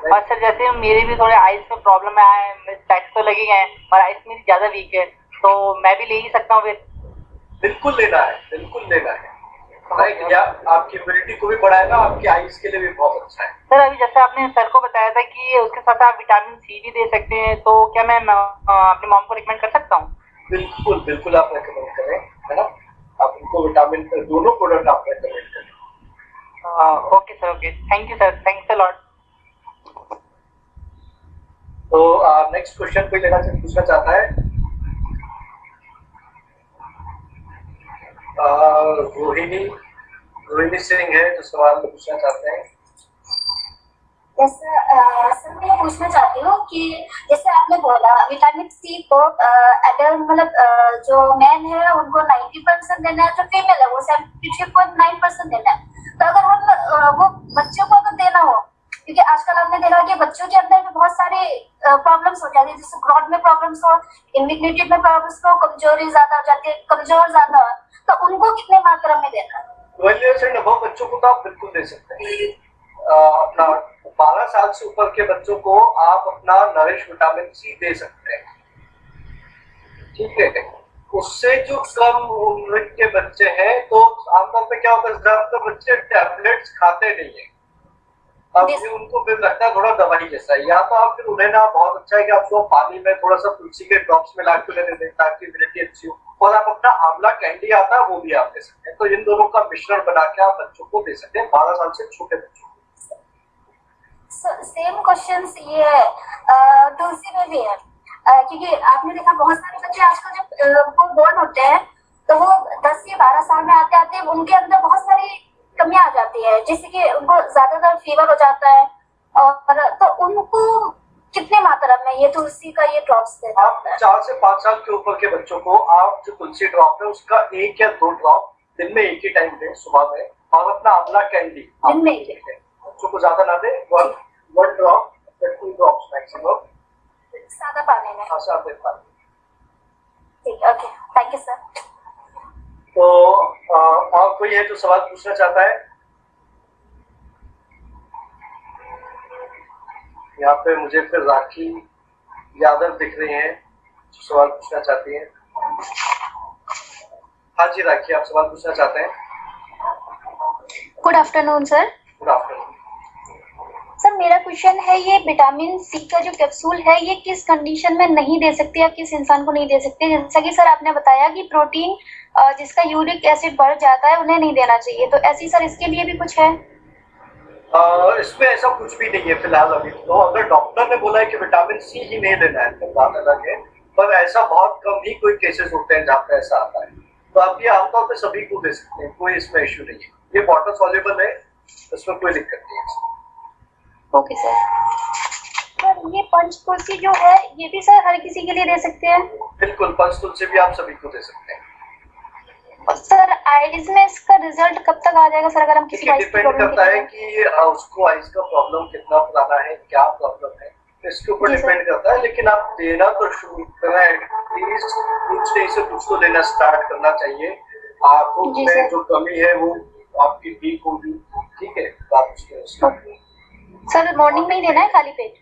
और सर जैसे मेरी भी थोड़े आइज में प्रॉब्लम है, स्पेक्स तो लगी हैं और आइज मेरी ज्यादा वीक है, तो मैं भी ले ही सकता हूँ फिर? बिल्कुल लेना है, बिल्कुल लेना है। या आपकी इम्यूनिटी को भी बढ़ाएगा, आपकी आइज के लिए भी बहुत अच्छा है। सर अभी जैसे आपने सर को बताया था कि उसके साथ आप विटामिन सी भी दे सकते हैं, तो क्या मैं अपनी मॉम को रिकमेंड कर सकता हूँ? बिल्कुल बिल्कुल आप रेकमेंड करें, है ना, आप उनको विटामिन दोनों प्रोडक्ट आप रेकमेंड करें। Okay sir, okay, thank you sir, thanks a lot. तो नेक्स्ट क्वेश्चन कोई पूछना चाहता है? रोहिणी सिंह है जो सवाल पूछना चाहते हैं। सर मैं पूछना चाहती हूँ कि जैसे आपने बोला विटामिन सी को अडल्ट मतलब जो मैन है उनको 90% देना है, जो फीमेल है वो 73.9% देना है। तो अगर हम वो बच्चों को अगर देना हो, क्योंकि आजकल आपने देखा कि बच्चों के अंदर में बहुत सारे प्रॉब्लम्स हो जाती है, जैसे ग्रोथ में प्रॉब्लम्स हो, इम्यूनिटी में प्रॉब्लम्स हो, कमजोरी ज्यादा हो जाती है, कमजोर ज्यादा हो, तो उनको कितने मात्रा में देना है? 12 years and above बच्चों को तो आप बिल्कुल दे सकते हैं। अपना 12 साल से ऊपर के बच्चों को आप अपना नरिश विटामिन सी दे सकते हैं, ठीक है। उससे जो कम उम्र के बच्चे हैं, तो आमतौर पे क्या होता है, ज्यादातर बच्चे टैबलेट्स खाते नहीं है, अब ये उनको फिर लगता है थोड़ा दवाई जैसा है। या तो आप फिर उन्हें ना, बहुत अच्छा है कि आप पानी में थोड़ा सा तुलसी के ड्रॉप्स मिला के दे दें ताकि इम्यूनिटी अच्छी हो, और आप अपना आंवला कैंडी आता है वो भी आप दे सकते हैं। तो इन दोनों का मिश्रण बना के आप बच्चों को दे सकते हैं, 12 साल से छोटे बच्चों को। सेम क्वेश्चन ये तुलसी में भी है, क्योंकि आपने देखा बहुत सारे बच्चे आजकल जब वो बोर्न होते हैं तो वो 10 या 12 साल में आते आते उनके अंदर बहुत सारी कमियां आ जाती है, जैसे कि उनको ज्यादातर फीवर हो जाता है, और तो उनको कितने मात्रा में ये तुलसी का ये ड्रॉप्स देना? आप 4 से 5 साल के ऊपर के बच्चों को आप जो तुलसी ड्रॉप है उसका 1 या 2 ड्रॉप दिन में एक ही टाइम दें सुबह में, और अपना आंवला कैंडी दिन में ही बच्चों को ज्यादा ना दे, 1 ड्रॉप 2 ड्रॉप्स मैक्सिमम, सादा पानी में। सादे पानी। ठीक है, ओके, थैंक यू सर। तो और कोई है जो सवाल पूछना चाहता है? यहाँ पे मुझे फिर राखी यादव दिख रही हैं जो सवाल पूछना चाहती हैं। हाँ जी राखी, आप सवाल पूछना चाहते हैं? Good afternoon sir. Good afternoon sir, मेरा क्वेश्चन है ये विटामिन सी का जो कैप्सूल है ये किस कंडीशन में नहीं दे सकते या किस इंसान को नहीं दे सकते? जैसा कि सर आपने बताया कि प्रोटीन जिसका यूरिक एसिड बढ़ जाता है उन्हें नहीं देना चाहिए, तो ऐसी सर इसके लिए भी कुछ है? इसमें ऐसा कुछ भी नहीं है फिलहाल अभी। तो अगर डॉक्टर ने बोला है कि विटामिन सी ही नहीं लेना है तो बात अलग है, पर ऐसा बहुत कम ही कोई केसेस होते हैं जहाँ पे ऐसा आता है। तो आप ये आमतौर पे सभी को दे सकते हैं, कोई इसमें इश्यू नहीं है, ये वाटर सॉल्युबल है, इसमें कोई दिक्कत नहीं है। Okay sir. सर ये पंच तुलसी जो है ये भी सर हर किसी के लिए दे सकते हैं? बिल्कुल, पंच तुलसी भी आप सभी को दे सकते हैं। और सर आइज में इसका रिजल्ट कब तक आ जाएगा सर, अगर हम किसी डिपेंड करता है कि उसको आइज का प्रॉब्लम कितना पुराना है, क्या प्रॉब्लम है, इसके ऊपर डिपेंड करता है। लेकिन आप देना तो शुरू करना, एटलीस्ट कुछ नहीं से कुछ तो लेना स्टार्ट करना चाहिए। आंखों में जो कमी है वो आपकी ठीक होगी, ठीक है, तो आप उसके सर मॉर्निंग में ही देना है खाली पेट?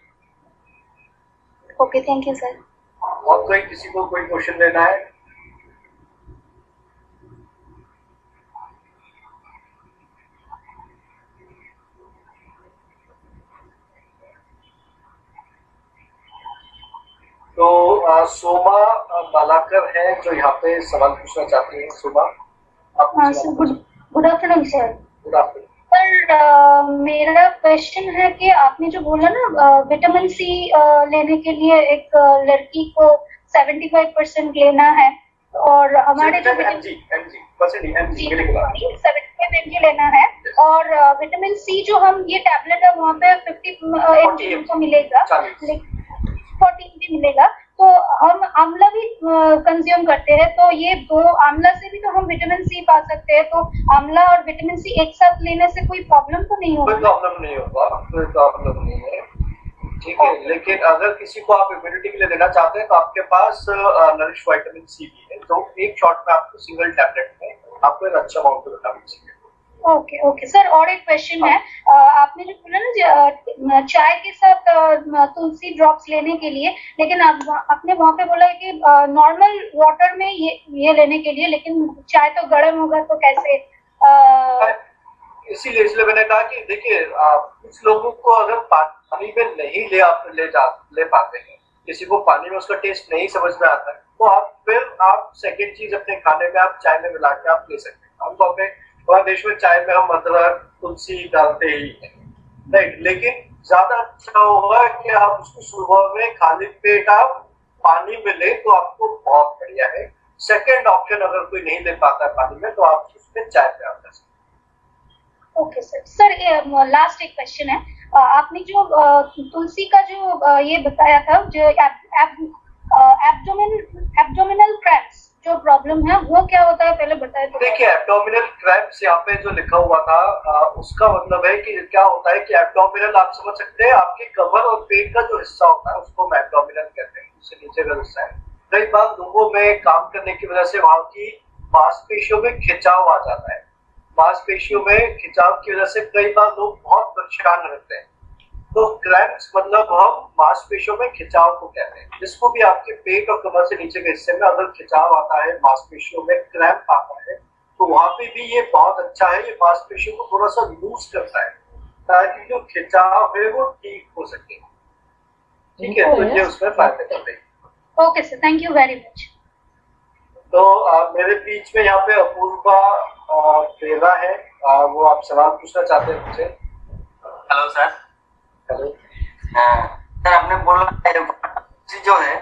Okay, thank you sir. और कोई किसी को कोई क्वेश्चन लेना है? तो सोमा बालाकर है जो यहाँ पे सवाल पूछना चाहती है। सोमा, आप good afternoon sir. Good afternoon sir, मेरा क्वेश्चन है कि आपने जो बोला ना विटामिन सी लेने के लिए एक लड़की को 75% लेना है, और हमारे जो 75 mg लेना है, और विटामिन सी जो हम ये टैबलेट है वहाँ पे 50 mg को मिलेगा, 14 भी मिलेगा। तो हम आंवला भी कंज्यूम करते हैं, तो ये दो आंवला से भी तो हम विटामिन सी पा सकते हैं, तो आंवला और विटामिन सी एक साथ लेने से कोई प्रॉब्लम तो नहीं होगा? कोई प्रॉब्लम नहीं होगा, कोई प्रॉब्लम नहीं है, ठीक है। लेकिन अगर किसी को आप इम्यूनिटी के लिए देना चाहते हैं तो आपके पास नरिश विटामिन सी भी है, तो एक शॉट में आपको सिंगल टैबलेट में आपको एक अच्छा अमाउंट ऑफ विटामिन सी है। ओके ओके सर, और एक क्वेश्चन है, आपने जो बोला ना चाय के साथ तुलसी ड्रॉप्स लेने के लिए, लेकिन आपने वहाँ पे बोला है कि नॉर्मल वाटर में ये लेने के लिए, लेकिन चाय तो गर्म होगा तो कैसे? इसलिए मैंने कहा कि देखिए कुछ लोगों को अगर पानी में नहीं ले पाते हैं, किसी को पानी में उसका टेस्ट नहीं समझ में आता है, तो आप सेकंड चीज अपने खाने में आप चाय में मिला के आप ले सकते हैं। आमतौर पे हमारे देश में चाय में हम अदरक तुलसी डालते ही हैं, राइट। लेकिन ज्यादा अच्छा होगा कि आप उसको सुबह में खाली पेट आप पानी में ले तो आपको बहुत बढ़िया है। सेकंड ऑप्शन अगर कोई नहीं ले पाता है पानी में, तो आप उसमें चाय पे आप कर सकते हैं। Okay sir. सर लास्ट एक क्वेश्चन है, आपने जो तुलसी का जो ये बताया था, जो एब्डोमिनल क्रैम्प्स जो प्रॉब्लम है वो क्या होता है, पहले बताया तो। देखिए एब्डोमिनल क्रैम्प्स यहाँ पे जो लिखा हुआ था उसका मतलब है कि क्या होता है कि एब्डोमिनल आप समझ सकते हैं, आपके कमर और पेट का जो हिस्सा होता है उसको हम एब्डोमिनल कहते हैं, उससे नीचे का हिस्सा है। कई बार लोगों में काम करने की वजह से वहां की मांसपेशियों में खिंचाव आ जाता है, मांसपेशियों में खिंचाव की वजह से कई बार लोग बहुत परेशान रहते हैं। तो क्रैम्प्स मतलब हम मांसपेशियों में खिंचाव को कहते हैं, जिसको भी आपके पेट और कमर से नीचे के हिस्से में अगर खिंचाव आता है, मांसपेशियों में क्रैम्प आता है, तो वहां पे भी ये बहुत अच्छा है, ये मांसपेशियों को थोड़ा सा लूज करता है ताकि जो खिंचाव है वो ठीक हो सके, ठीक है। तो ये उसमें फायदे करते हैं। Okay sir, thank you very much. तो मेरे बीच में यहाँ पे अपूर्वा प्रेरा है, वो आप सवाल पूछना चाहते हैं मुझसे। Hello sir. हेलो सर, आपने बोला जो है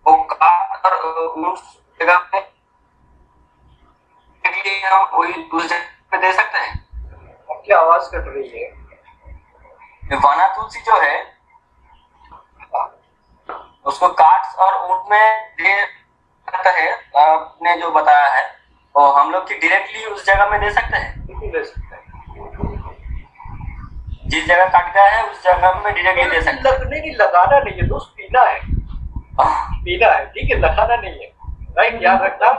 वो काट और उस जगह पे हम वही दूसरी जगह पे दे सकते हैं? आपकी आवाज कट रही है। वना तुलसी जो है उसको काट और ऊंट में दे सकता है, आपने जो बताया है, तो हम लोग की डायरेक्टली उस जगह में दे सकते हैं? बिल्कुल दे सकते हैं, जिस जगह काट गया है उस जगह में डायरेक्टली दे सकते हैं। नहीं, लगाना नहीं है दोस्त, पीना है, पीना है, ठीक है, लगाना नहीं है, राइट। याद रखना,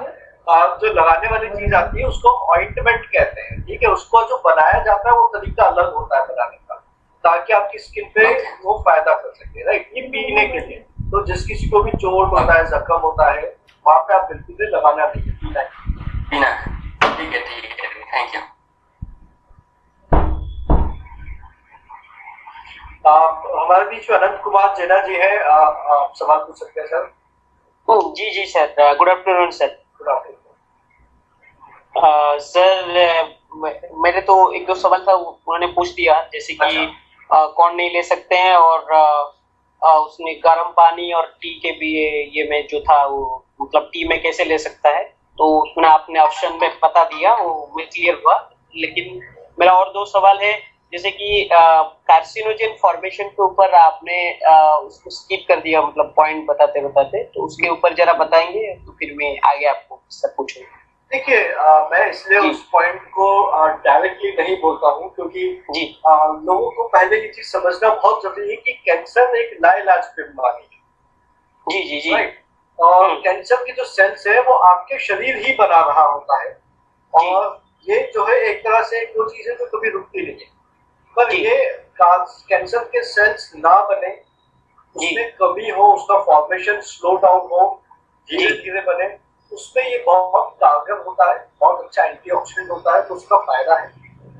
जो लगाने वाली चीज आती है उसको ऑइंटमेंट कहते हैं, ठीक है। उसको जो बनाया जाता है वो तरीका अलग होता है बनाने का, ताकि आपकी स्किन पे वो फायदा कर सके, राइट। ये पीने के लिए, तो जिस किसी को भी चोट होता है, जख्म होता है, वहां पे आप बिल्कुल लगाना नहीं है, पीना है, पीना है, ठीक है, थैंक यू। हमारे बीच में अनंत कुमार जेना जी है, आप सवाल पूछ सकते हैं सर। जी sir, good afternoon sir. Good afternoon sir, मेरे तो एक दो सवाल था, उन्होंने पूछ दिया, जैसे कि कौन नहीं ले सकते हैं, और उसने गर्म पानी और टी के भी ये में जो था वो मतलब टी में कैसे ले सकता है, तो उसमें आपने ऑप्शन में बता दिया, वो मैं क्लियर हुआ। लेकिन मेरा और दो सवाल है, जैसे कि कार्सिनोजेन फॉर्मेशन के ऊपर आपने उसको स्किप कर दिया, मतलब पॉइंट बताते बताते, तो उसके ऊपर जरा बताएंगे तो फिर मैं आगे आपको सब पूछूंगा। देखिए मैं इसलिए उस पॉइंट को डायरेक्टली नहीं बोलता हूँ, क्योंकि लोगों को पहले ये चीज समझना बहुत जरूरी है कि कैंसर एक लाइलाज बीमारी है, जी राइट। और कैंसर की जो सेल्स है वो आपके शरीर ही बना रहा होता है, और ये जो है एक तरह से वो चीज है जो कभी रुकती नहीं है, पर ये कैंसर के सेल्स ना बने, उसमें कमी हो, उसका फॉर्मेशन स्लो डाउन हो, धीरे धीरे बने, उसमें ये बहुत कारगर होता है, बहुत अच्छा एंटीऑक्सीडेंट होता है, तो उसका फायदा है,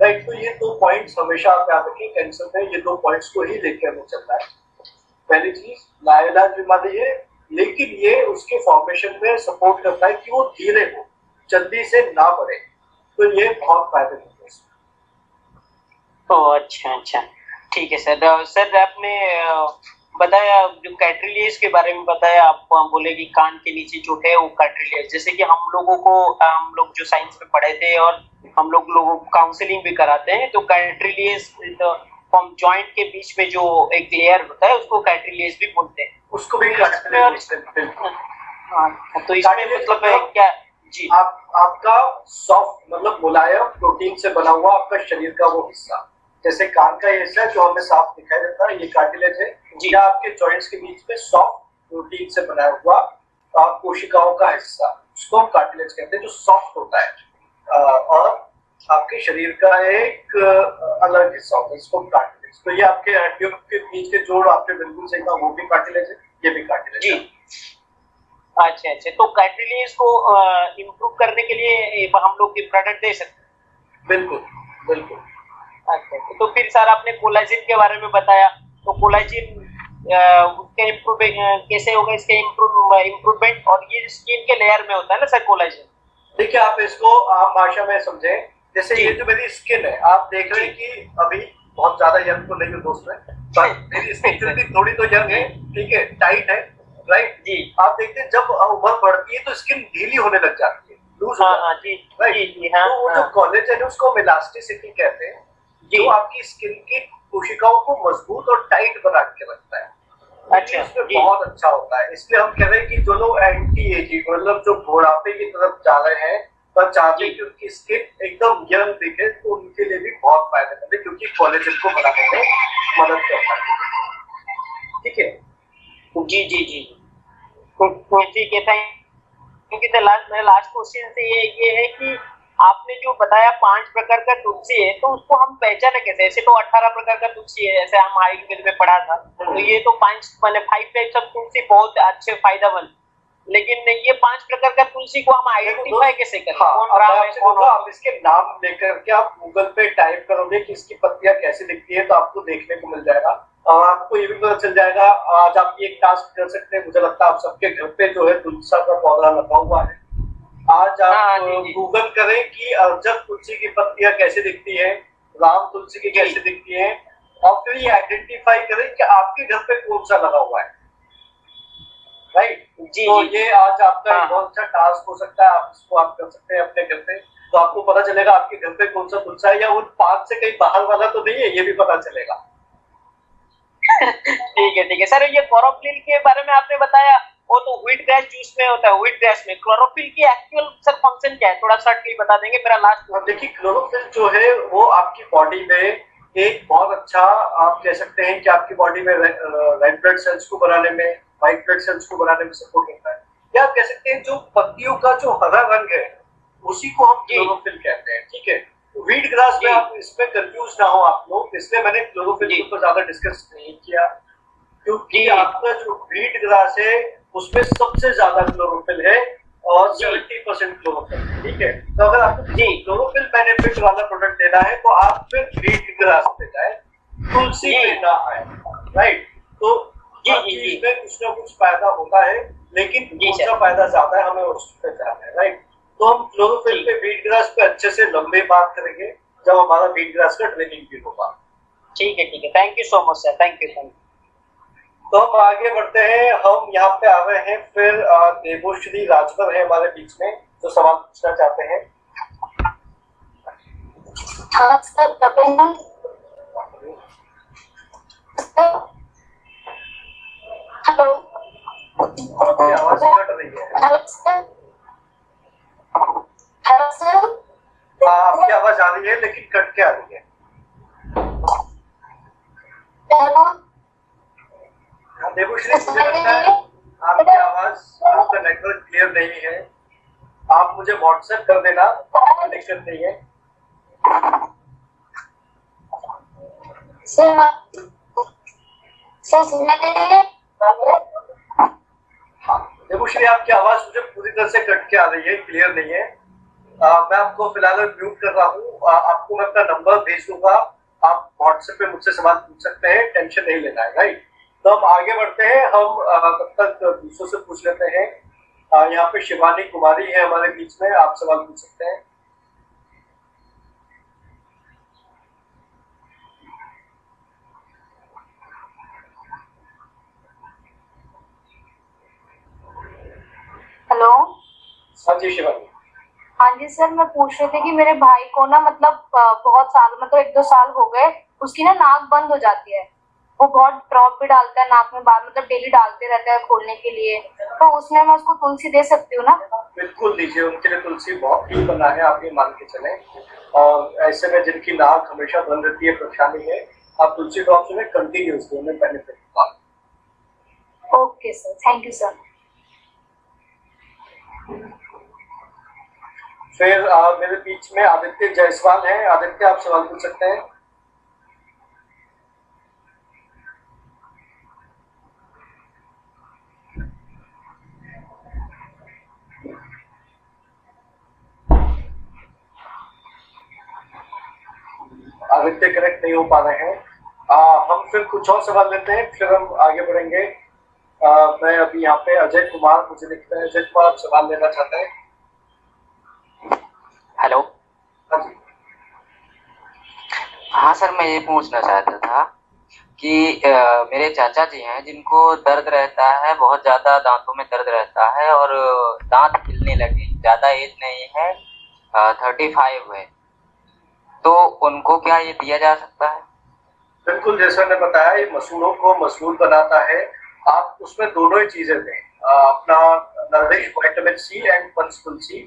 राइट। तो ये दो पॉइंट्स हमेशा आप याद रखें, कैंसर में ये दो पॉइंट्स को ही लेके हमें चलना है। पहली चीज लाइलाज बीमारी है, लेकिन ये उसके फॉर्मेशन में सपोर्ट करता है कि वो धीरे हो, जल्दी से ना बढ़े, तो ये बहुत फायदेमंद है। अच्छा, ठीक है सर। सर आपने बताया जो कैट्रिलियस के बारे में बताया, आप बोले कि कान के नीचे जो है वो कैट्रिलियस, जैसे कि हम लोग जो साइंस में पढ़े थे और हम लोगों को काउंसलिंग भी कराते हैं, तो कैट्रिलियस फ्रॉम जॉइंट के बीच में जो एक लेयर होता है उसको कार्टिलेज भी बोलते हैं। उसको भी कार्टिलेज बोलते हैं, बिल्कुल। हाँ, तो इसमें मतलब क्या जी आपका सॉफ्ट मतलब मुलायम प्रोटीन से बना हुआ आपका शरीर का वो हिस्सा, जैसे कान का हिस्सा जो हमें साफ दिखाई देता है, ये कार्टिलेज है जी। या आपके जॉइंट्स के बीच में सॉफ्ट प्रोटीन से बना हुआ कोशिकाओं का हिस्सा, उसको हम कार्टिलेज कहते हैं, जो सॉफ्ट होता है और आपके शरीर का एक अलग हिस्सा होता है, इसको कार्टिलेज। तो ये आपके हड्डियों के बीच के जोड़ आपने बिल्कुल सही कहा, वो भी कार्टिलेज है, ये भी कार्टिलेज है। अच्छा, तो कार्टिलेज को इम्प्रूव करने के लिए हम लोग ये प्रोडक्ट दे सकते हैं? बिल्कुल। अच्छा, तो फिर सर आपने कोलाजिन के बारे में बताया, तो कोलाजिन उसके इम्प्रूवमेंट कैसे होगा, इसके इम्प्रूवमेंट, और ये स्किन के लेयर में होता है ना सर कोलाजिन? देखिए, आप इसको आम भाषा में समझे, जैसे ये जो मेरी स्किन है, आप देख रहे हैं कि अभी बहुत ज्यादा यंग तो नहीं हूँ दोस्त में, पर मेरी स्किन फिर भी थोड़ी तो यंग है, ठीक है, टाइट है, राइट जी। आप देखते हैं जब उम्र बढ़ती है तो स्किन ढीली होने लग जाती है, लूज हो जाती है, राइट। तो वो जो कोलेजन है उसको हम इलास्टिसिटी कहते हैं, जो आपकी स्किन की कोशिकाओं को मजबूत और टाइट बना के रखता है। अच्छा, इसमें बहुत अच्छा होता है, इसलिए हम कह रहे हैं कि जो लोग एंटी एजिंग मतलब जो बुढ़ापे की तरफ जा रहे हैं पर चाहते हैं कि उनकी स्किन एकदम यंग दिखे, तो उनके लिए भी बहुत फायदेमंद है, क्योंकि कोलेजन को बनाने में मदद करता है। ठीक है जी, ठीक है, थैंक यू। मेरा लास्ट क्वेश्चन से ये है कि आपने जो बताया 5 प्रकार का तुलसी है, तो उसको हम पहचाने कैसे? ऐसे तो 18 प्रकार का तुलसी है, ऐसे हम आयुर्वेद में पढ़ा था, तो ये तो 5 टाइप्स ऑफ तुलसी बहुत अच्छे फायदेमंद, लेकिन ये 5 प्रकार का तुलसी को हम आइडेंटिफाई कैसे करें? आप इसके नाम लेकर के आप गूगल पे टाइप करोगे कि इसकी पत्तियां कैसे दिखती है, तो आपको देखने को मिल जाएगा, और आपको ये भी पता चल जाएगा। आज आप ये टास्क कर सकते हैं, मुझे लगता है आप सबके घर पे जो है तुलसी का पौधा लगा हुआ है। आज आप गूगल करें कि अर्जक तुलसी की पत्तियां कैसे दिखती है, राम तुलसी की कैसे दिखती है, और फिर ये आइडेंटिफाई करें कि आपके घर पे कौन सा लगा हुआ है, राइट जी। तो ये आज आपका एक बहुत अच्छा टास्क हो सकता है, आप इसको आप कर सकते हैं अपने घर पे, तो आपको पता चलेगा आपके घर पे कौन सा तुलसा है, या उन 5 से कहीं बाहर वाला तो नहीं है, ये भी पता चलेगा। ठीक है सर, ये क्लोरोफिल के बारे में आपने बताया, वो तो व्हीट ग्रास जूस में होता है, व्हीट ग्रास में क्लोरोफिल की एक्चुअल सर फंक्शन क्या है, थोड़ा शॉर्टली बता देंगे? मेरा लास्ट देखिए, क्लोरोफिल जो है वो आपकी बॉडी में एक बहुत अच्छा, आप कह सकते हैं कि आपकी बॉडी में रेड ब्लड सेल्स को बनाने में, व्हाइट ब्लड सेल्स को बनाने में सपोर्ट करता है, या आप कह सकते हैं जो पत्तियों का जो हरा रंग है उसी को हम क्लोरोफिल कहते हैं। ठीक है, व्हीट ग्रास में आप इसमें कंफ्यूज ना हो आप लोग, इसलिए मैंने क्लोरोफिल के ऊपर ज्यादा डिस्कस नहीं किया, क्योंकि आपका जो व्हीट ग्रास है उसमें सबसे ज्यादा क्लोरोफिल है और 70% क्लोरोफिल। ठीक है, तो अगर आपको क्लोरोफिल बेनिफिट वाला प्रोडक्ट लेना है तो आप फिर व्हीट ग्रास पे जाए, तुलसी पे ना आए, राइट। तो चीज में कुछ ना कुछ फायदा होता है, लेकिन कौन सा फायदा ज्यादा है हमें उस पे जाना है, राइट। तो हम क्लोरोफिल पे, व्हीट ग्रास पे अच्छे से लंबे बात करेंगे जब हमारा व्हीट ग्रास का ट्रेनिंग भी होगा। ठीक है, thank you so much sir, thank you. तो हम आगे बढ़ते हैं, हम यहाँ पे आ रहे हैं, फिर देवोश्री राजभर है हमारे बीच में जो सवाल पूछना चाहते हैं। हाँ सर, हेलो, आपकी आवाज कट रही है। हेलो सर, आपकी आवाज आ रही है लेकिन कट के आ रही है। देवश्री, मुझे लगता है आपकी आवाज, आपका नेटवर्क क्लियर नहीं है, आप मुझे व्हाट्सएप कर देना, दिक्कत नहीं है। देवश्री, आपकी आवाज मुझे पूरी तरह से कट के आ रही है, क्लियर नहीं है। मैं आपको फिलहाल म्यूट कर रहा हूँ, आपको मैं अपना नंबर भेज दूंगा, आप व्हाट्सएप पे मुझसे सवाल पूछ सकते हैं, टेंशन नहीं लेना है, राइट। तो हम आगे बढ़ते हैं, हम तब तक दूसरों से पूछ लेते हैं। यहाँ पे शिवानी कुमारी है हमारे बीच में, आप सवाल पूछ सकते हैं। हेलो। हाँ जी शिवानी। हाँ जी सर, मैं पूछ रही थी कि मेरे भाई को ना मतलब बहुत साल, मतलब 1-2 साल हो गए, उसकी ना नाक बंद हो जाती है, वो बहुत ड्रॉप भी डालता है नाक में, बार मतलब डेली डालते रहता है खोलने के लिए, तो उसमें मैं उसको तुलसी दे सकती हूँ ना? बिल्कुल दीजिए, उनके लिए तुलसी बहुत ही बना है, आप ये मान के चलें। और ऐसे में जिनकी नाक हमेशा बंद रहती है, परेशानी है, आप तुलसी ड्रॉप से कंटिन्यूस उन्हें बेनिफिट होगा। Okay sir, thank you sir. फिर मेरे बीच में आदित्य जायसवाल हैं। आदित्य, आप सवाल पूछ सकते हैं। आदित्य कनेक्ट नहीं हो पा रहे हैं। हम फिर कुछ और सवाल लेते हैं, फिर हम आगे बढ़ेंगे। मैं अभी यहाँ पे अजय कुमार मुझे दिखता है। अजय कुमार, आप सवाल लेना चाहते हैं? हेलो। हाँ जी। हाँ सर, मैं ये पूछना चाहता था कि मेरे चाचा जी हैं जिनको दर्द रहता है, बहुत ज्यादा दांतों में दर्द रहता है और दांत हिलने लगे, ज्यादा एज नहीं है, 35 है, तो उनको क्या ये दिया जा सकता है? बिल्कुल, जैसा मैंने बताया, ये मसूड़ों को मजबूत बनाता है। आप उसमें दोनों ही चीजें दें, अपना nourish vitamin C and punch तुलसी,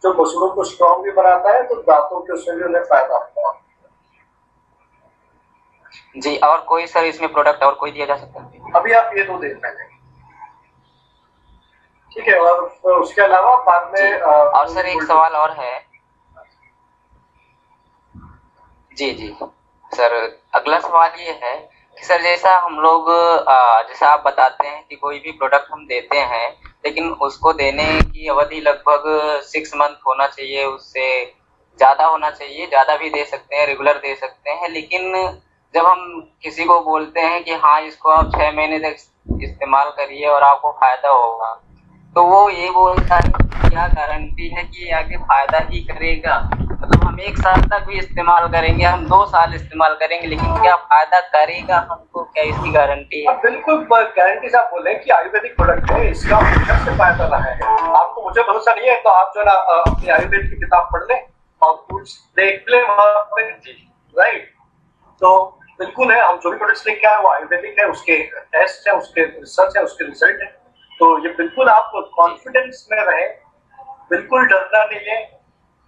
जो मसूड़ों को स्ट्रॉन्ग भी बनाता है, तो दांतों के उसमें भी उन्हें फायदा होता है। जी, और कोई सर इसमें प्रोडक्ट और कोई दिया जा सकता है? अभी आप ये दो दिन पहले, ठीक है। और उसके अलावा बाद में और सर एक सवाल और है। जी जी सर, अगला सवाल ये है कि सर जैसा हम लोग जैसा आप बताते हैं कि कोई भी प्रोडक्ट हम देते हैं, लेकिन उसको देने की अवधि लगभग 6 मंथ होना चाहिए, उससे ज़्यादा होना चाहिए, ज़्यादा भी दे सकते हैं, रेगुलर दे सकते हैं। लेकिन जब हम किसी को बोलते हैं कि हाँ इसको आप 6 महीने तक इस्तेमाल करिए और आपको फायदा होगा, तो वो ये बोलता है क्या गारंटी है कि ये आगे फायदा ही करेगा? मतलब हम 1 साल तक भी इस्तेमाल करेंगे, हम 2 साल इस्तेमाल करेंगे, लेकिन क्या फायदा करेगा हमको, क्या इसकी गारंटी है? बिल्कुल गारंटी से आप बोले कि आयुर्वेदिक प्रोडक्ट है, इसका हमेशा से फायदा रहा है। आपको मुझे भरोसा नहीं है तो आप जो ना अपनी आयुर्वेद की किताब पढ़ लें और कुछ देख लें वहां पे, राइट? तो बिल्कुल है, हम जो भी प्रोडक्ट्स लेके आए वो आयुर्वेदिक है, उसके टेस्ट है, उसके रिसर्च है, उसके रिजल्ट है। तो ये बिल्कुल आप कॉन्फिडेंस में रहे, बिल्कुल डरना नहीं है,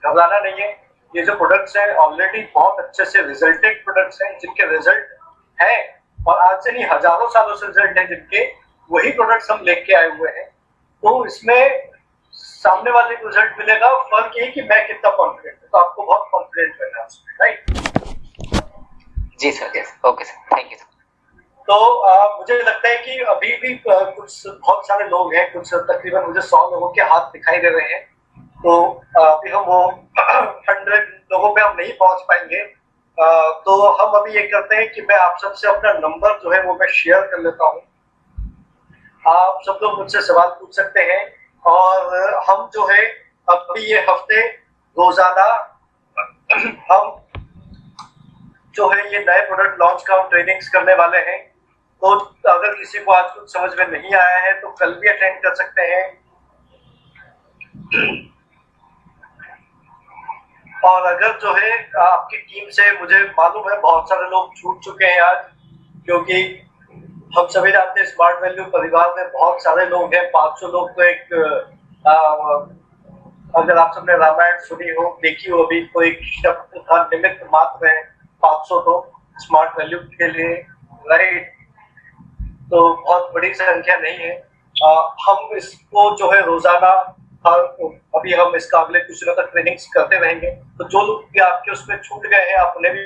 घबराना नहीं है। ये जो प्रोडक्ट्स हैं ऑलरेडी बहुत अच्छे से रिजल्टेड प्रोडक्ट्स हैं, जिनके रिजल्ट हैं और आज से नहीं हजारों सालों से रिजल्ट है जिनके, वही प्रोडक्ट्स हम लेके आए हुए हैं। तो इसमें सामने वाले को रिजल्ट मिलेगा, फर्क ये कि मैं कितना कॉन्फिडेंट हूँ। तो आपको बहुत कॉन्फिडेंट रहना है उसमें, राइट? जी sir, yes, okay sir, thank you sir. तो मुझे लगता है कि अभी भी कुछ बहुत सारे लोग हैं, कुछ तकरीबन मुझे 100 लोगों के हाथ दिखाई दे रहे हैं। तो अभी हम वो 100 लोगों पे हम नहीं पहुंच पाएंगे। तो हम अभी ये करते हैं कि मैं आप सबसे अपना नंबर जो है वो मैं शेयर कर लेता हूँ। आप सब लोग मुझसे सवाल पूछ सकते हैं और हम जो है अभी ये हफ्ते रोजाना हम जो है ये नए प्रोडक्ट लॉन्च का ट्रेनिंग्स करने वाले हैं। तो अगर किसी को आज कुछ समझ में नहीं आया है तो कल भी अटेंड कर सकते हैं। और अगर जो है आपकी टीम से, मुझे मालूम है बहुत सारे लोग छूट चुके हैं आज, क्योंकि हम सभी जानते हैं स्मार्ट वैल्यू परिवार में बहुत सारे लोग हैं। 500 लोग तो एक अगर आप सबने रामायण सुनी हो, देखी हो, अभी तो एक शब्द था, निमित्त मात्र है 500 तो स्मार्ट वैल्यू के लिए, राइट? तो बहुत बड़ी संख्या नहीं है। हम इसको जो है रोजाना अभी हम इसका अगले कुछ दिनों तक ट्रेनिंग्स करते रहेंगे। तो जो लोग भी आपके उसमें छूट गए हैं, आप उन्हें भी